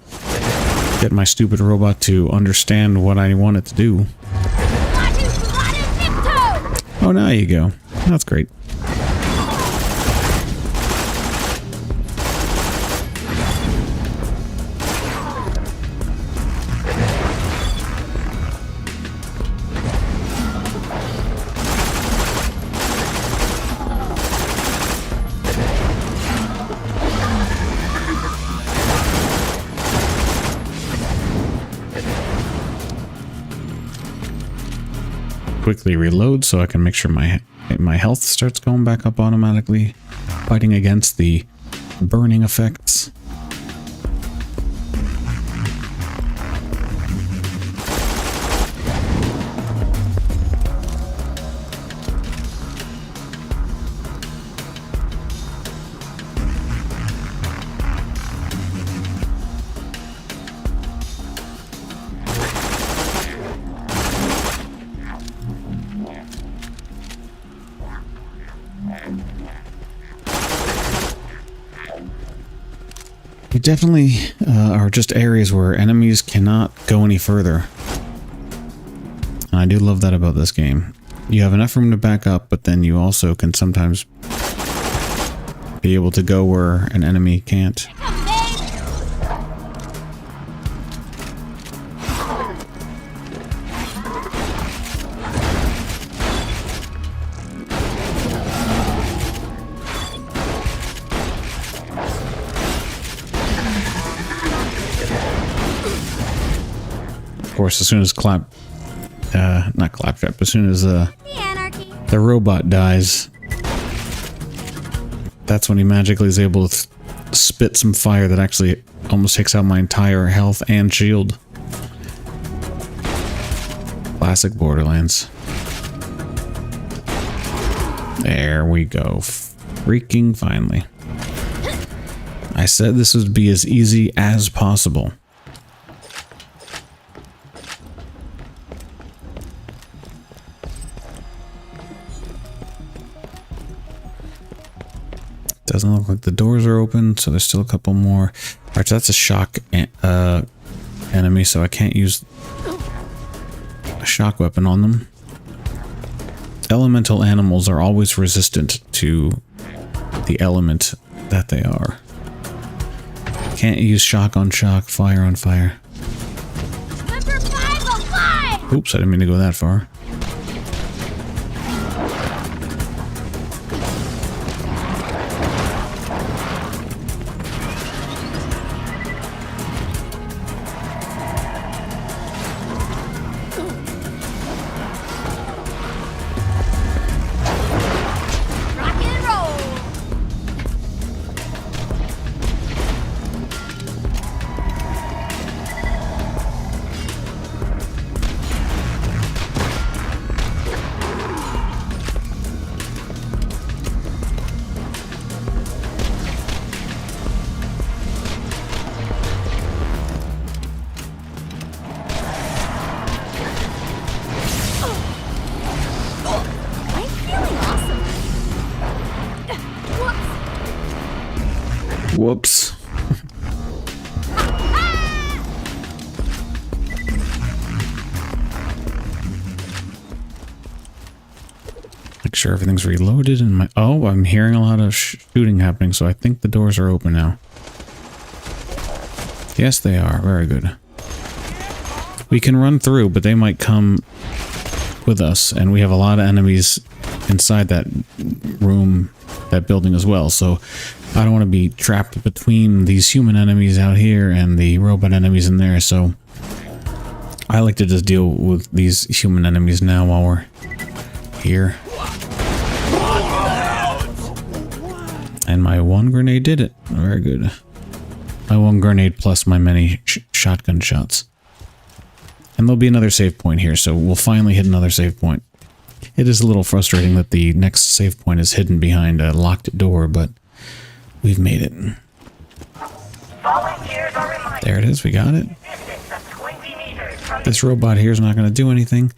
get my stupid robot to understand what I want it to do. Oh, now you go. That's great. Quickly reload so I can make sure my health starts going back up automatically, fighting against the burning effects. Definitely are just areas where enemies cannot go any further. And I do love that about this game. You have enough room to back up, but then you also can sometimes be able to go where an enemy can't. Of course, as soon as not Claptrap, as soon as the robot dies, that's when he magically is able to spit some fire that actually almost takes out my entire health and shield. Classic Borderlands. There we go. Freaking finally. I said this would be as easy as possible. Doesn't look like the doors are open, so there's still a couple more. Alright, so that's a shock enemy, so I can't use a shock weapon on them. Elemental animals are always resistant to the element that they are. Can't use shock on shock, fire on fire. Number 505! Oops, I didn't mean to go that far. Rock and roll! I'm feeling awesome. Whoops. Whoops. Make sure everything's reloaded and my... Oh, I'm hearing a lot of shooting happening, so I think the doors are open now. Yes, they are. Very good. We can run through, but they might come with us, and we have a lot of enemies inside that room, that building as well, so I don't want to be trapped between these human enemies out here and the robot enemies in there, so I like to just deal with these human enemies now while we're here. And my one grenade did it. Very good. My one grenade plus my many shotgun shots. And there'll be another save point here, so we'll finally hit another save point. It is a little frustrating that the next save point is hidden behind a locked door, but we've made it. There it is, we got it. This robot here is not going to do anything.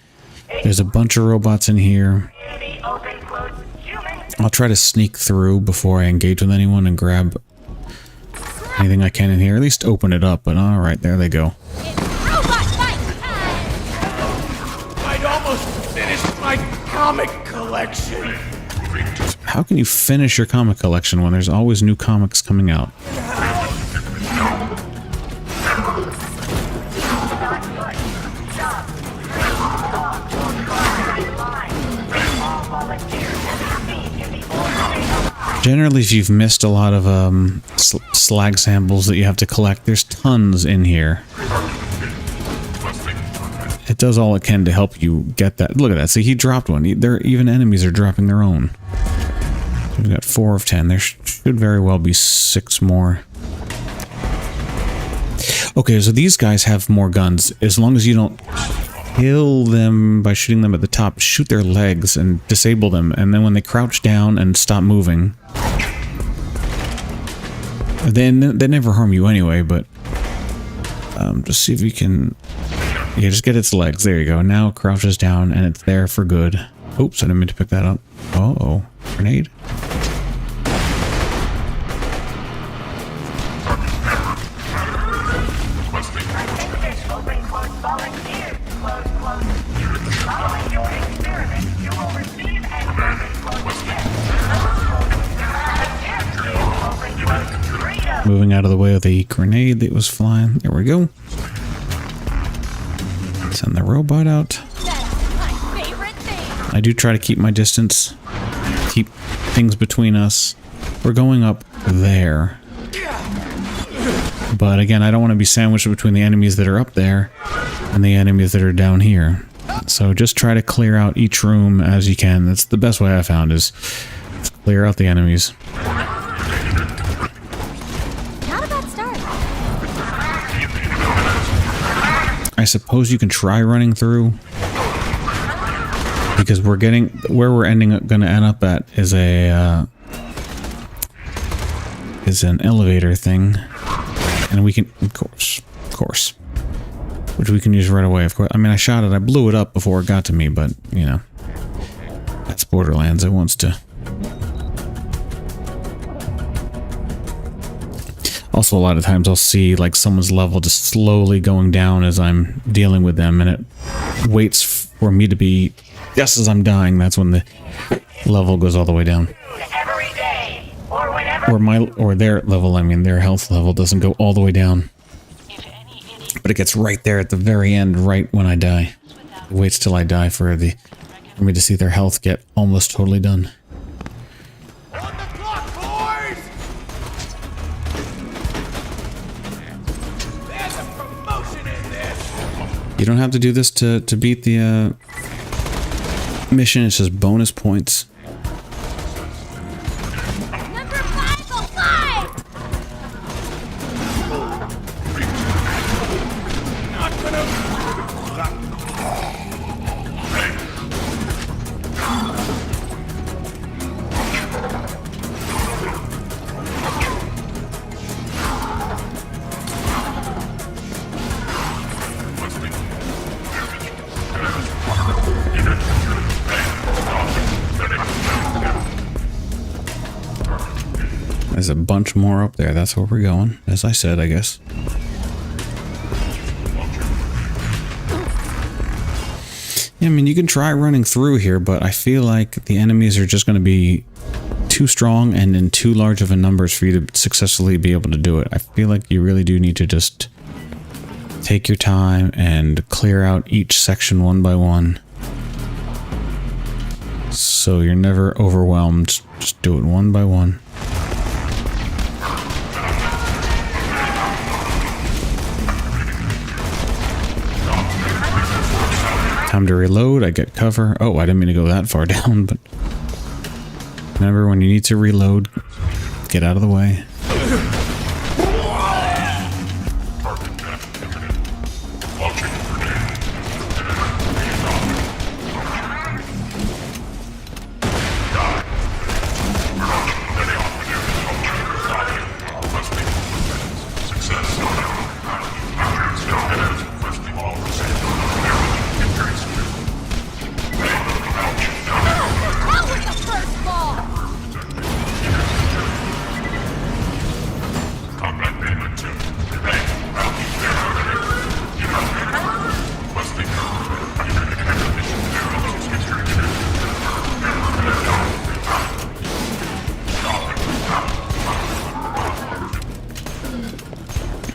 There's a bunch of robots in here. I'll try to sneak through before I engage with anyone and grab anything I can in here. At least open it up, but alright, there they go. I'd almost finished my comic collection. How can you finish your comic collection when there's always new comics coming out? Generally, if you've missed a lot of slag samples that you have to collect, there's tons in here. It does all it can to help you get that. Look at that. See, he dropped one. Even enemies are dropping their own. We've got 4 of 10. There should very well be 6 more. Okay, so these guys have more guns. As long as you don't kill them by shooting them at the top, shoot their legs and disable them. And then when they crouch down and stop moving, they never harm you anyway, but just see if you can... Yeah, just get its legs. There you go. Now it crouches down and it's there for good. Oops, I didn't mean to pick that up. Uh-oh. Grenade. Moving out of the way of the grenade that was flying. There we go. Send the robot out. I do try to keep my distance. Keep things between us. We're going up there. But again, I don't want to be sandwiched between the enemies that are up there and the enemies that are down here. So just try to clear out each room as you can. That's the best way I found, is clear out the enemies. I suppose you can try running through. because we're getting where we're gonna end up at is a is an elevator thing, and we can of course, which we can use right away. Of course, I mean I shot it, I blew it up before it got to me, but you know, that's Borderlands. It wants to. Also, a lot of times I'll see like someone's level just slowly going down as I'm dealing with them, and it waits for me to be just as I'm dying. That's when the level goes all the way down. Every day, or whenever. Or their level, I mean their health level doesn't go all the way down, but it gets right there at the very end, right when I die. It waits till I die for me to see their health get almost totally done. You don't have to do this to beat the mission. It's just bonus points. Number 505! There's a bunch more up there. That's where we're going. As I said, I guess. Yeah, I mean, you can try running through here, but I feel like the enemies are just going to be too strong and in too large of a numbers for you to successfully be able to do it. I feel like you really do need to just take your time and clear out each section one by one, so you're never overwhelmed. Just do it one by one. Time to reload, I get cover. Oh, I didn't mean to go that far down, but remember when you need to reload, get out of the way.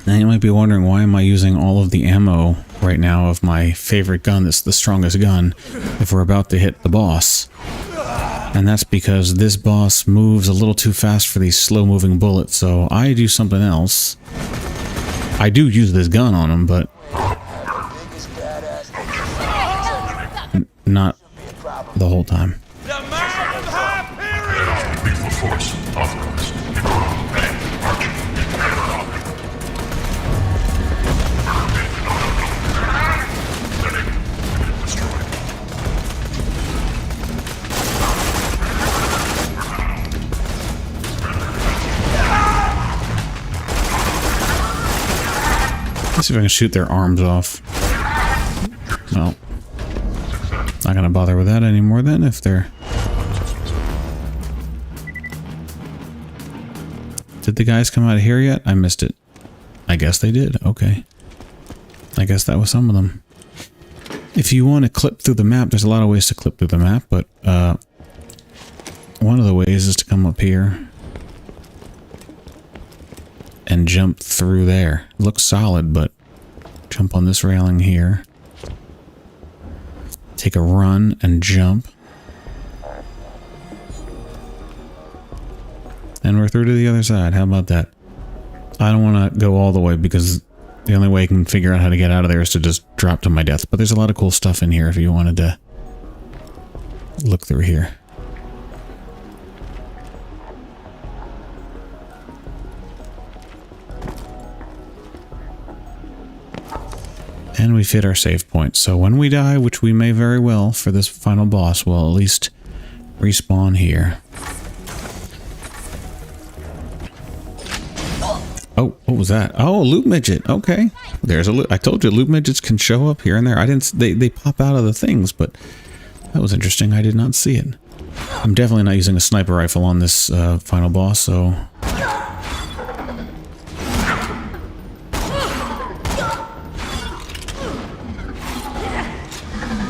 Now you might be wondering, why am I using all of the ammo right now of my favorite gun that's the strongest gun if we're about to hit the boss? And that's because this boss moves a little too fast for these slow-moving bullets, so I do something else. I do use this gun on him, but not the whole time. Let's see if I can shoot their arms off. Well, not gonna bother with that anymore then, if they're... Did the guys come out of here yet? I missed it. I guess they did. Okay. I guess that was some of them. If you want to clip through the map, there's a lot of ways to clip through the map, but one of the ways is to come up here and jump through there. Looks solid, but jump on this railing here. Take a run and jump. And we're through to the other side. How about that? I don't want to go all the way because the only way I can figure out how to get out of there is to just drop to my death. But there's a lot of cool stuff in here if you wanted to look through here. And we've hit our save point. So when we die, which we may very well for this final boss, we'll at least respawn here. Oh, what was that? Oh, a loot midget. Okay. There's a loot. I told you loot midgets can show up here and there. I didn't, they pop out of the things, but that was interesting. I did not see it. I'm definitely not using a sniper rifle on this final boss, so...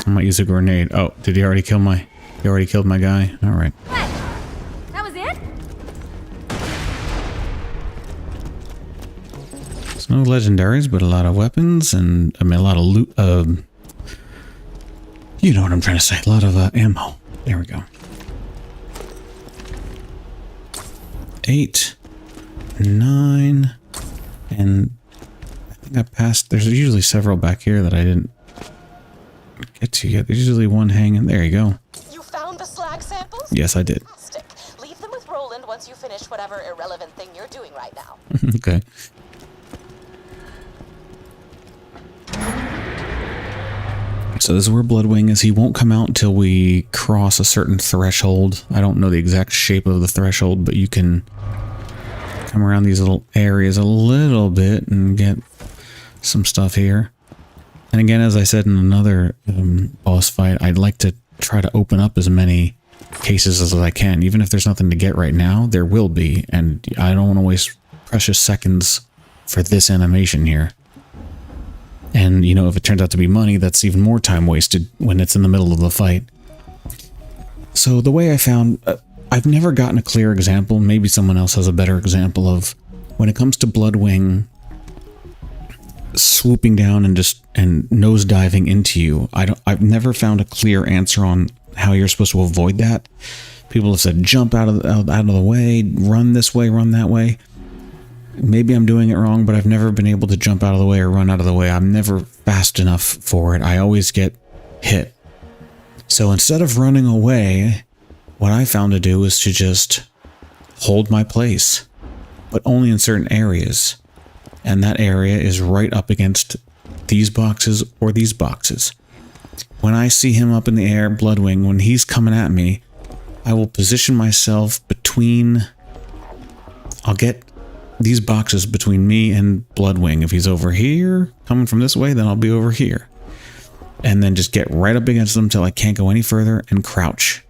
I might use a grenade. Oh, did he already kill my... He already killed my guy? Alright. What? That was it? There's no legendaries, but a lot of weapons and... I mean, a lot of loot... you know what I'm trying to say. A lot of ammo. There we go. 8, 9, and I think I passed. There's usually several back here that I didn't get to yet. There's usually one hanging. There you go. You found the slag samples? Yes, I did. Fantastic. Leave them with Roland once you finish whatever irrelevant thing you're doing right now. Okay. So this is where Bloodwing is. He won't come out until we cross a certain threshold. I don't know the exact shape of the threshold, but you can come around these little areas a little bit and get some stuff here. And again, as I said in another boss fight, I'd like to try to open up as many cases as I can. Even if there's nothing to get right now, there will be. And I don't want to waste precious seconds for this animation here. And, you know, if it turns out to be money, that's even more time wasted when it's in the middle of the fight. So the way I found... I've never gotten a clear example. Maybe someone else has a better example of when it comes to Bloodwing swooping down and nose diving into you. I've never found a clear answer on how you're supposed to avoid that. People have said jump out of the way, run this way, run that way. Maybe I'm doing it wrong, but I've never been able to jump out of the way or run out of the way. I'm never fast enough for it. I always get hit. So instead of running away, what I found to do is to just hold my place, but only in certain areas. And that area is right up against these boxes or these boxes. When I see him up in the air, Bloodwing, when he's coming at me, I will position myself between... I'll get these boxes between me and Bloodwing. If he's over here, coming from this way, then I'll be over here. And then just get right up against them until I can't go any further and crouch.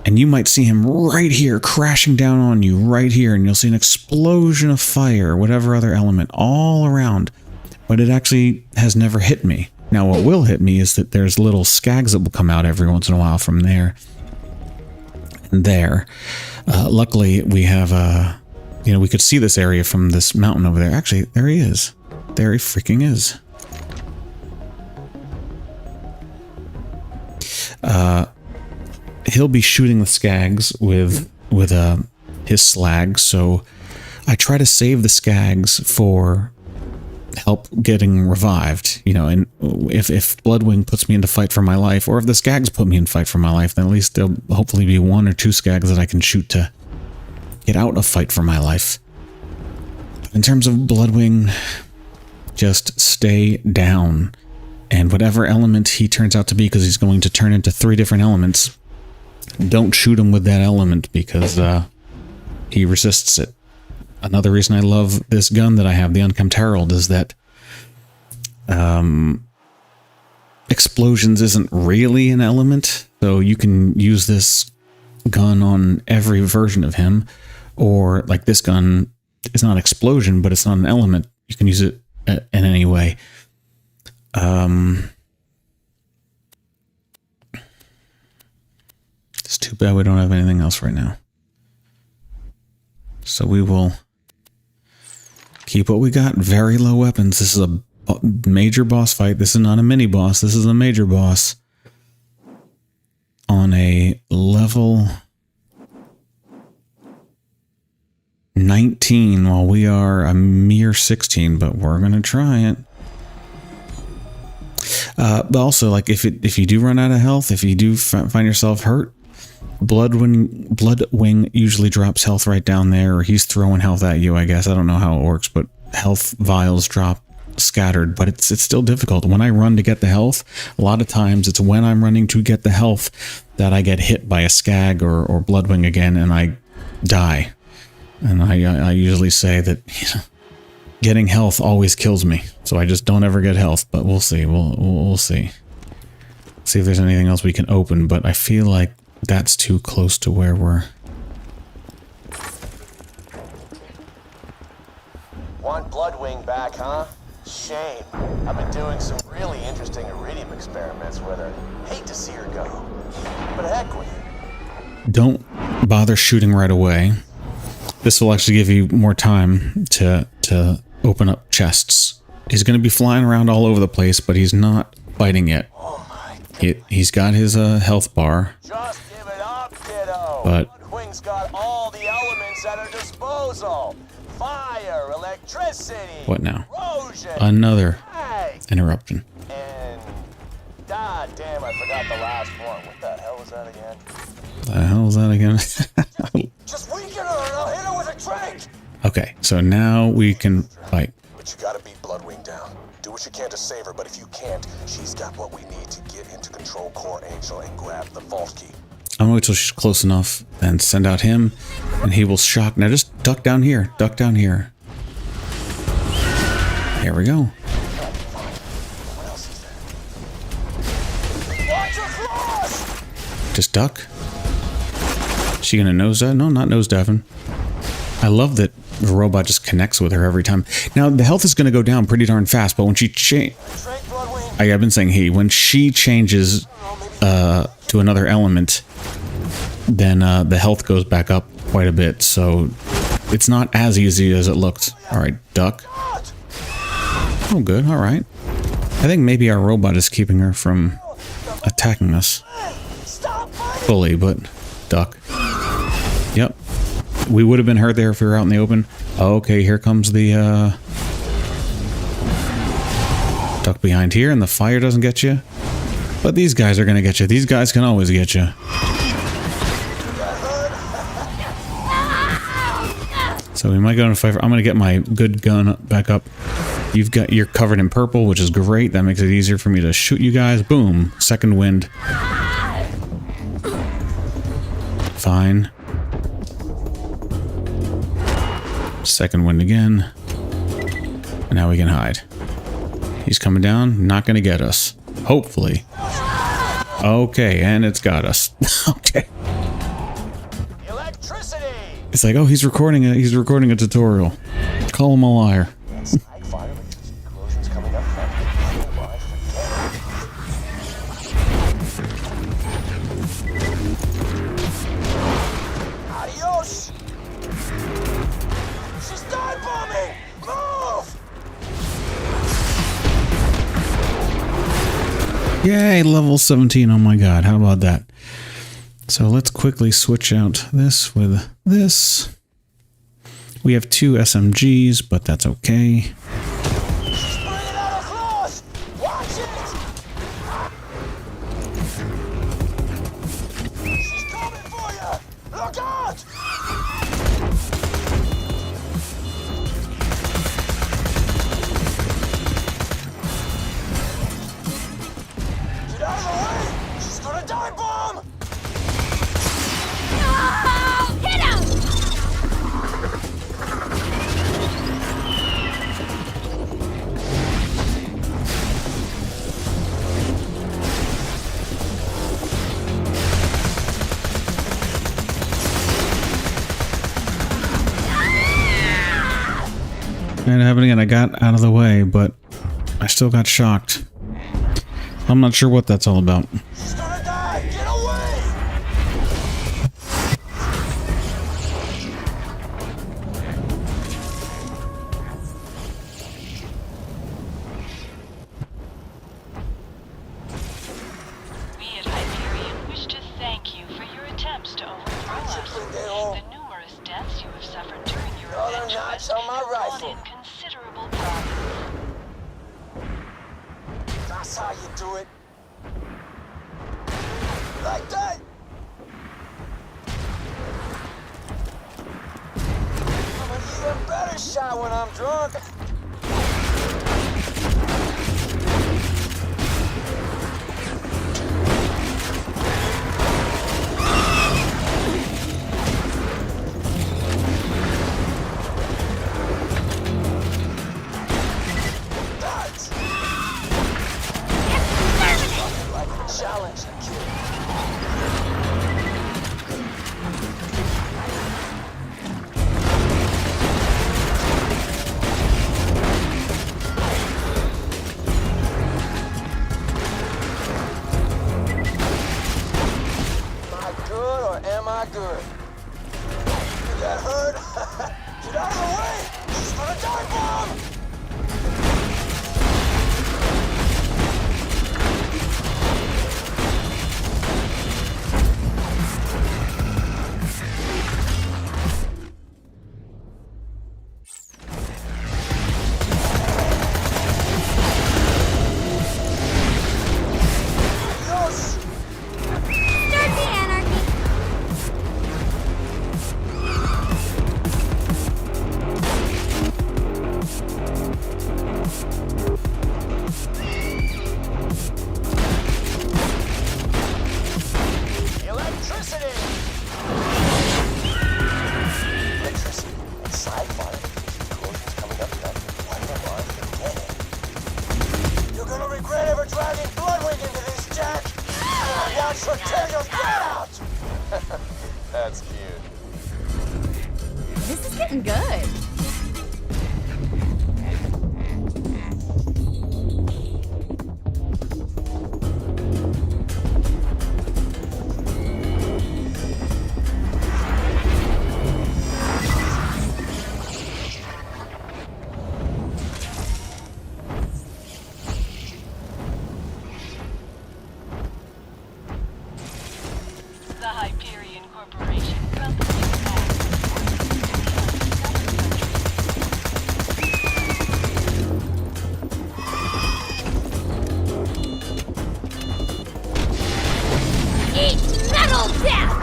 And you might see him right here, crashing down on you right here, and you'll see an explosion of fire, whatever other element, all around. But it actually has never hit me. Now what will hit me is that there's little skags that will come out every once in a while from there. And there. Luckily, we have you know, we could see this area from this mountain over there. Actually, there he is. There he freaking is. He'll be shooting the skags with his slag, so I try to save the skags for help getting revived. You know, and if Bloodwing puts me into fight for my life, or if the skags put me in fight for my life, then at least there'll hopefully be 1 or 2 skags that I can shoot to get out of fight for my life. In terms of Bloodwing, just stay down. And whatever element he turns out to be, because he's going to turn into 3 different elements, don't shoot him with that element because he resists it. Another reason I love this gun that I have, the Unkempt Herald, is that explosions isn't really an element, so you can use this gun on every version of him. Or, like, this gun is not explosion, but it's not an element. You can use it in any way. It's too bad we don't have anything else right now. So we will keep what we got. Very low weapons. This is a major boss fight. This is not a mini boss. This is a major boss. On a level 19, while we are a mere 16, but we're going to try it. But also, like, if you do run out of health, if you do find yourself hurt, Bloodwing usually drops health right down there, or he's throwing health at you, I guess. I don't know how it works, but health vials drop scattered, but it's still difficult. When I run to get the health, a lot of times it's when I'm running to get the health that I get hit by a skag or Bloodwing again, and I die. And I usually say that getting health always kills me, so I just don't ever get health. But we'll see. We'll see. See if there's anything else we can open. But I feel like that's too close to where we're. Want Bloodwing back, huh? Shame. I've been doing some really interesting iridium experiments with her. Hate to see her go. But heck with it. Don't bother shooting right away. This will actually give you more time to open up chests. He's going to be flying around all over the place, but he's not fighting yet. Oh my. He's got his health bar. Just give it up, kiddo. But Bloodwing's got all the elements at her disposal. Fire, electricity. What now? Corrosion. Another Hey. interruption. And god damn, I forgot the last one. What the hell was that again? The hell is that again? Just weaken her and I'll hit her with a drink. Okay, so now we can fight. But you gotta beat Bloodwing down. Do what you can to save her, but if you can't, she's got what we need to get into Control Core Angel and grab the vault key. I'm gonna wait till she's close enough, then send out him, and he will shock. Now just duck down here. Duck down here. There we go. What else is there? Watch your claws! Just duck. She gonna nose dive? No, not nose diving. I love that the robot just connects with her every time. Now the health is gonna go down pretty darn fast, but when she I've been saying when she changes to another element, then the health goes back up quite a bit. So it's not as easy as it looked. All right, duck. Oh, good. All right. I think maybe our robot is keeping her from attacking us fully, but duck. Yep. We would have been hurt there if we were out in the open. Okay, here comes the duck behind here, and the fire doesn't get you. But these guys are going to get you. These guys can always get you. So we might go into fight. I'm going to get my good gun back up. You're covered in purple, which is great. That makes it easier for me to shoot you guys. Boom. Second wind. Fine. Second wind again. And now we can hide. He's coming down. Not going to get us. Hopefully. Okay, and it's got us. Okay. Electricity. It's like, oh, he's recording a tutorial. Call him a liar. Adios. She's dive bombing. Move. Yay, level 17. Oh my god, how about that? So let's quickly switch out this with this. We have 2 SMGs, but that's okay. She's bringing out her claws. Watch it. She's coming for you. Look out. Get out of the way. She's gonna dive bomb. Oh, hit him! And it happened again. I got out of the way, but I still got shocked. I'm not sure what that's all about. She's gonna die. Get away. We at Hyperion wish to thank you for your attempts to overthrow us. The numerous deaths you have suffered during your Another adventure notch on my have brought rifle. in considerable problems. That's how you do it. Like that. I'm an even better shot when I'm drunk. that good. You got hurt? Get out of the way! She's gonna dive bomb! That's cute. This is getting good. The Hyperion Corporation welcomes you back. Eat metal death!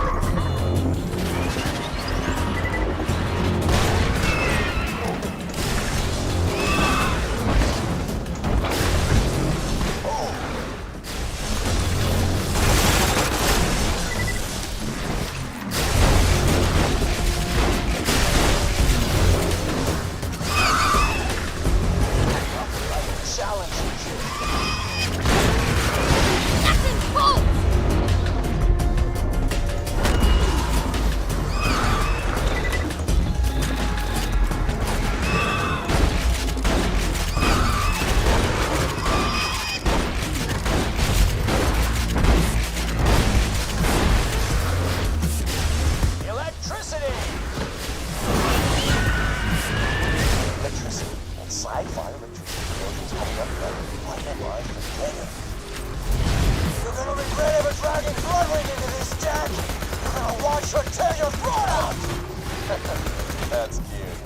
You're gonna regret ever dragging Bloodwing into this, Jack! You're gonna watch her tear your throat out! That's cute.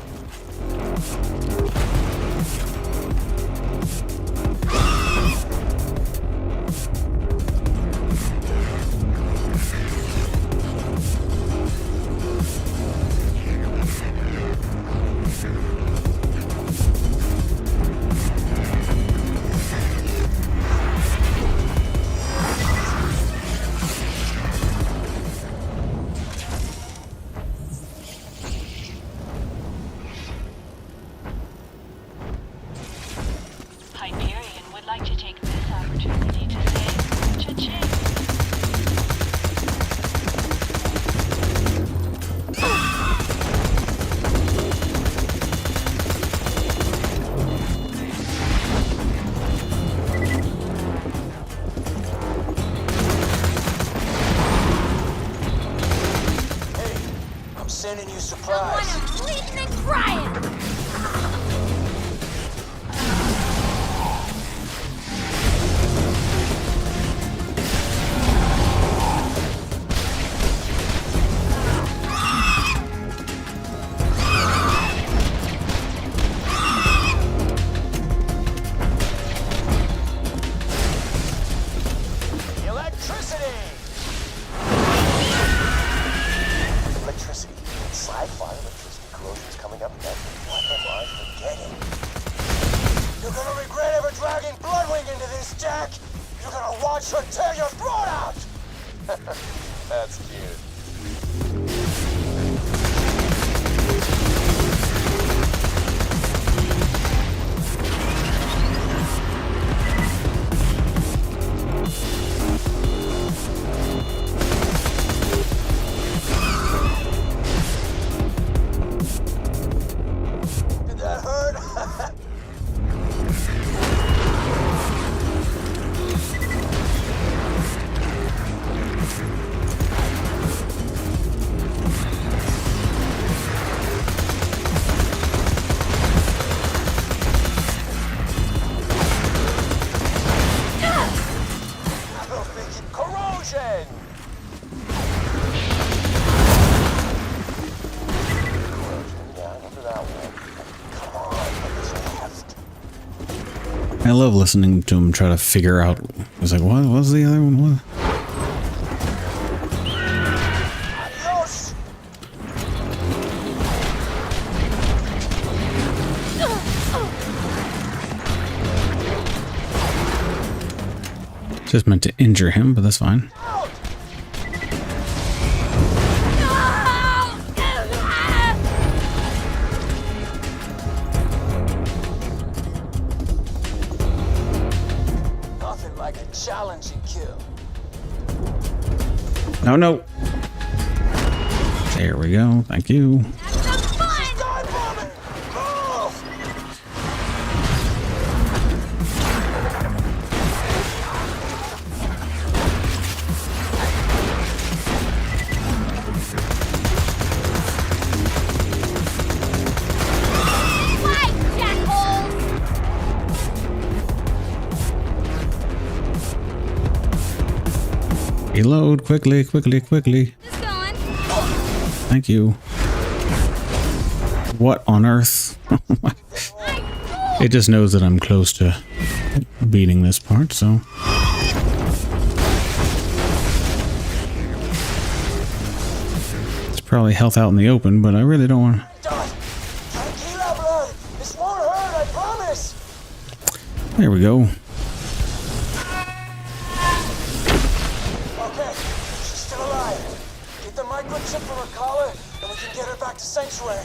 Hyperion would like to take this opportunity to say cha-ching. Hey, I'm sending you Someone supplies. I'm bleeding and crying! Electricity. Slide fire, electricity corrosion's coming up next. What am I? I love listening to him try to figure out. It's like, what was the other one? What? Adios! Just meant to injure him, but that's fine. Nothing like a challenging kill. No, no. There we go. Thank you. Reload quickly, quickly, quickly. Thank you. What on earth? It just knows that I'm close to beating this part, so. It's probably health out in the open, but I really don't want to. This won't hurt, I promise. There we go. Microchip from her collar, and we can get her back to Sanctuary.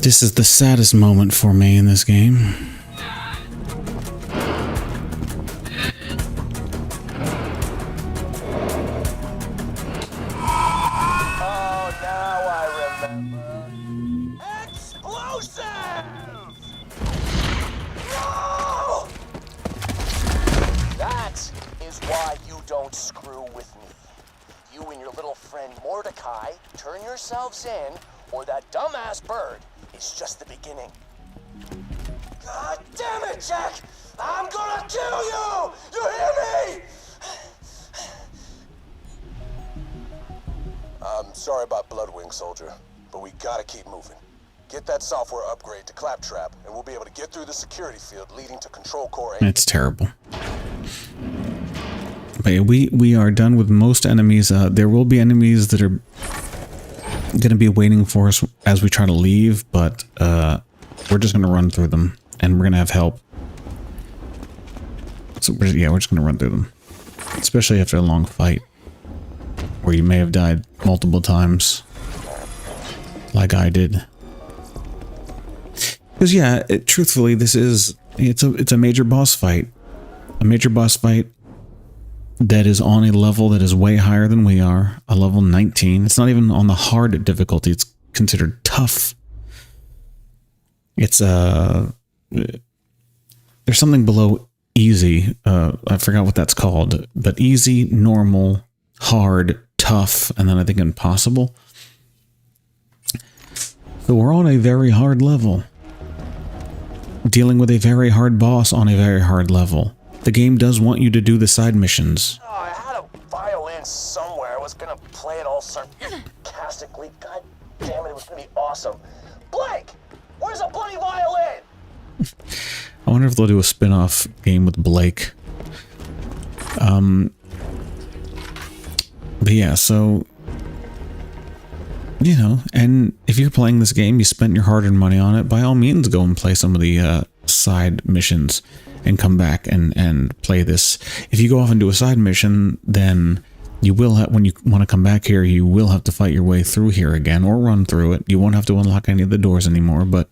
This is the saddest moment for me in this game. Oh, now I remember. Explosive! No! That is why you don't screw with me. You and your little friend Mordecai, turn yourselves in, or that dumbass bird is just the beginning. God damn it, Jack! I'm gonna kill you! You hear me? I'm sorry about Bloodwing, soldier, but we gotta keep moving. Get that software upgrade to Claptrap, and we'll be able to get through the security field leading to Control Core 8. It's terrible. But we are done with most enemies. There will be enemies that are going to be waiting for us as we try to leave, but we're just going to run through them, and we're going to have help. So we're just going to run through them, especially after a long fight where you may have died multiple times, like I did. Because yeah, truthfully, it's a major boss fight, that is on a level that is way higher than we are, a level 19. It's not even on the hard difficulty. It's considered tough. It's there's something below easy. I forgot what that's called, but easy, normal, hard, tough, and then I think impossible. So we're on a very hard level, dealing with a very hard boss on a very hard level. The game does want you to do the side missions. Oh, I had a violin somewhere. I was gonna play it all sarcastically. God damn it, it was gonna be awesome. Blake! Where's a bloody violin? I wonder if they'll do a spin-off game with Blake. But yeah, so, you know, and if you're playing this game, you spent your hard-earned money on it, by all means go and play some of the side missions and come back and play this. If you go off and do a side mission, then you will have, when you want to come back here, you will have to fight your way through here again or run through it. You won't have to unlock any of the doors anymore, but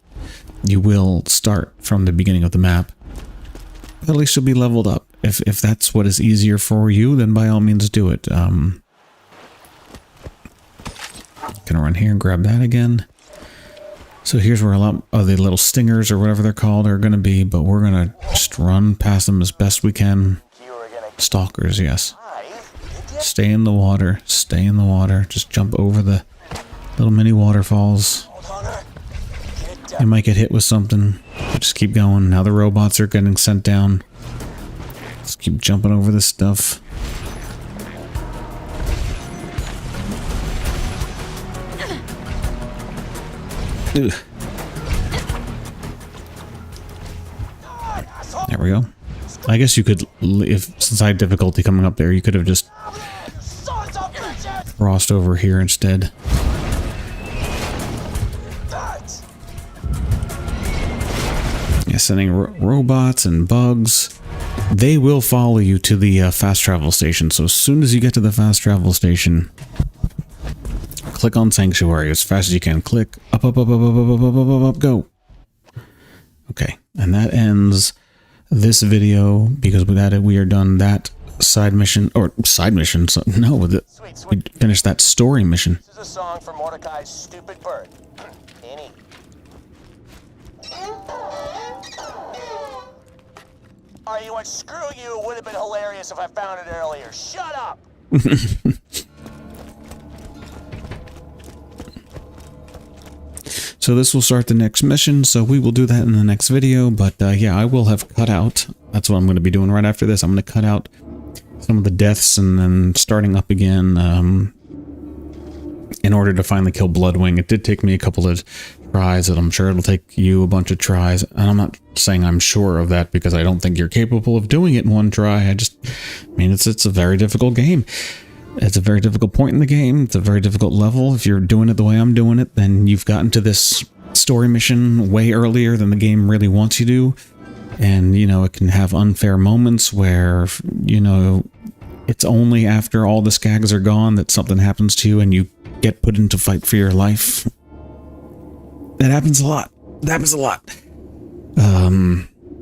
you will start from the beginning of the map. At least you'll be leveled up. If that's what is easier for you, then by all means do it. Gonna run here and grab that again. So here's where a lot of the little stingers or whatever they're called are going to be, but we're going to just run past them as best we can. Stalkers, yes. Stay in the water. Stay in the water. Just jump over the little mini waterfalls. You might get hit with something. Just keep going. Now the robots are getting sent down. Just keep jumping over this stuff. Ugh. we go. I guess you could, since I had difficulty coming up there, you could have just crossed over here instead. Yeah, sending robots and bugs. They will follow you to the fast travel station. So as soon as you get to the fast travel station, click on Sanctuary as fast as you can. Click up, up, up, up, up, up, up, up, up, up, go. Okay, and that ends this video because with that we are done that side mission, or side mission. So no, we finished that story mission. This is a song for Mordecai's stupid bird. Annie. Are you what? Screw you. It would have been hilarious if I found it earlier. Shut up. So this will start the next mission, so we will do that in the next video, but yeah, I will have cut out, that's what I'm going to be doing right after this. I'm going to cut out some of the deaths and then starting up again in order to finally kill Bloodwing. It did take me a couple of tries, and I'm sure it'll take you a bunch of tries, and I'm not saying I'm sure of that because I don't think you're capable of doing it in one try. I mean, it's a very difficult game. It's a very difficult point in the game. It's a very difficult level. If you're doing it the way I'm doing it, then you've gotten to this story mission way earlier than the game really wants you to. And, you know, it can have unfair moments where, you know, it's only after all the skags are gone that something happens to you and you get put into fight for your life. That happens a lot. That happens a lot.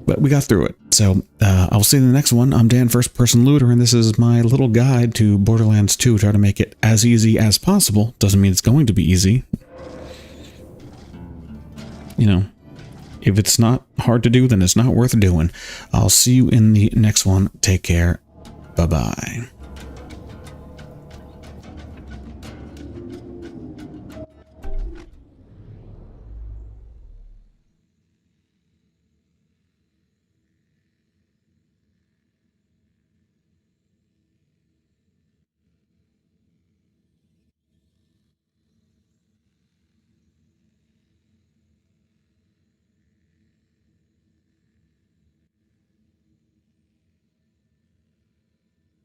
But we got through it. So I'll see you in the next one. I'm Dan, First Person Looter, and this is my little guide to Borderlands 2. Try to make it as easy as possible. Doesn't mean it's going to be easy. You know, if it's not hard to do, then it's not worth doing. I'll see you in the next one. Take care. Bye-bye.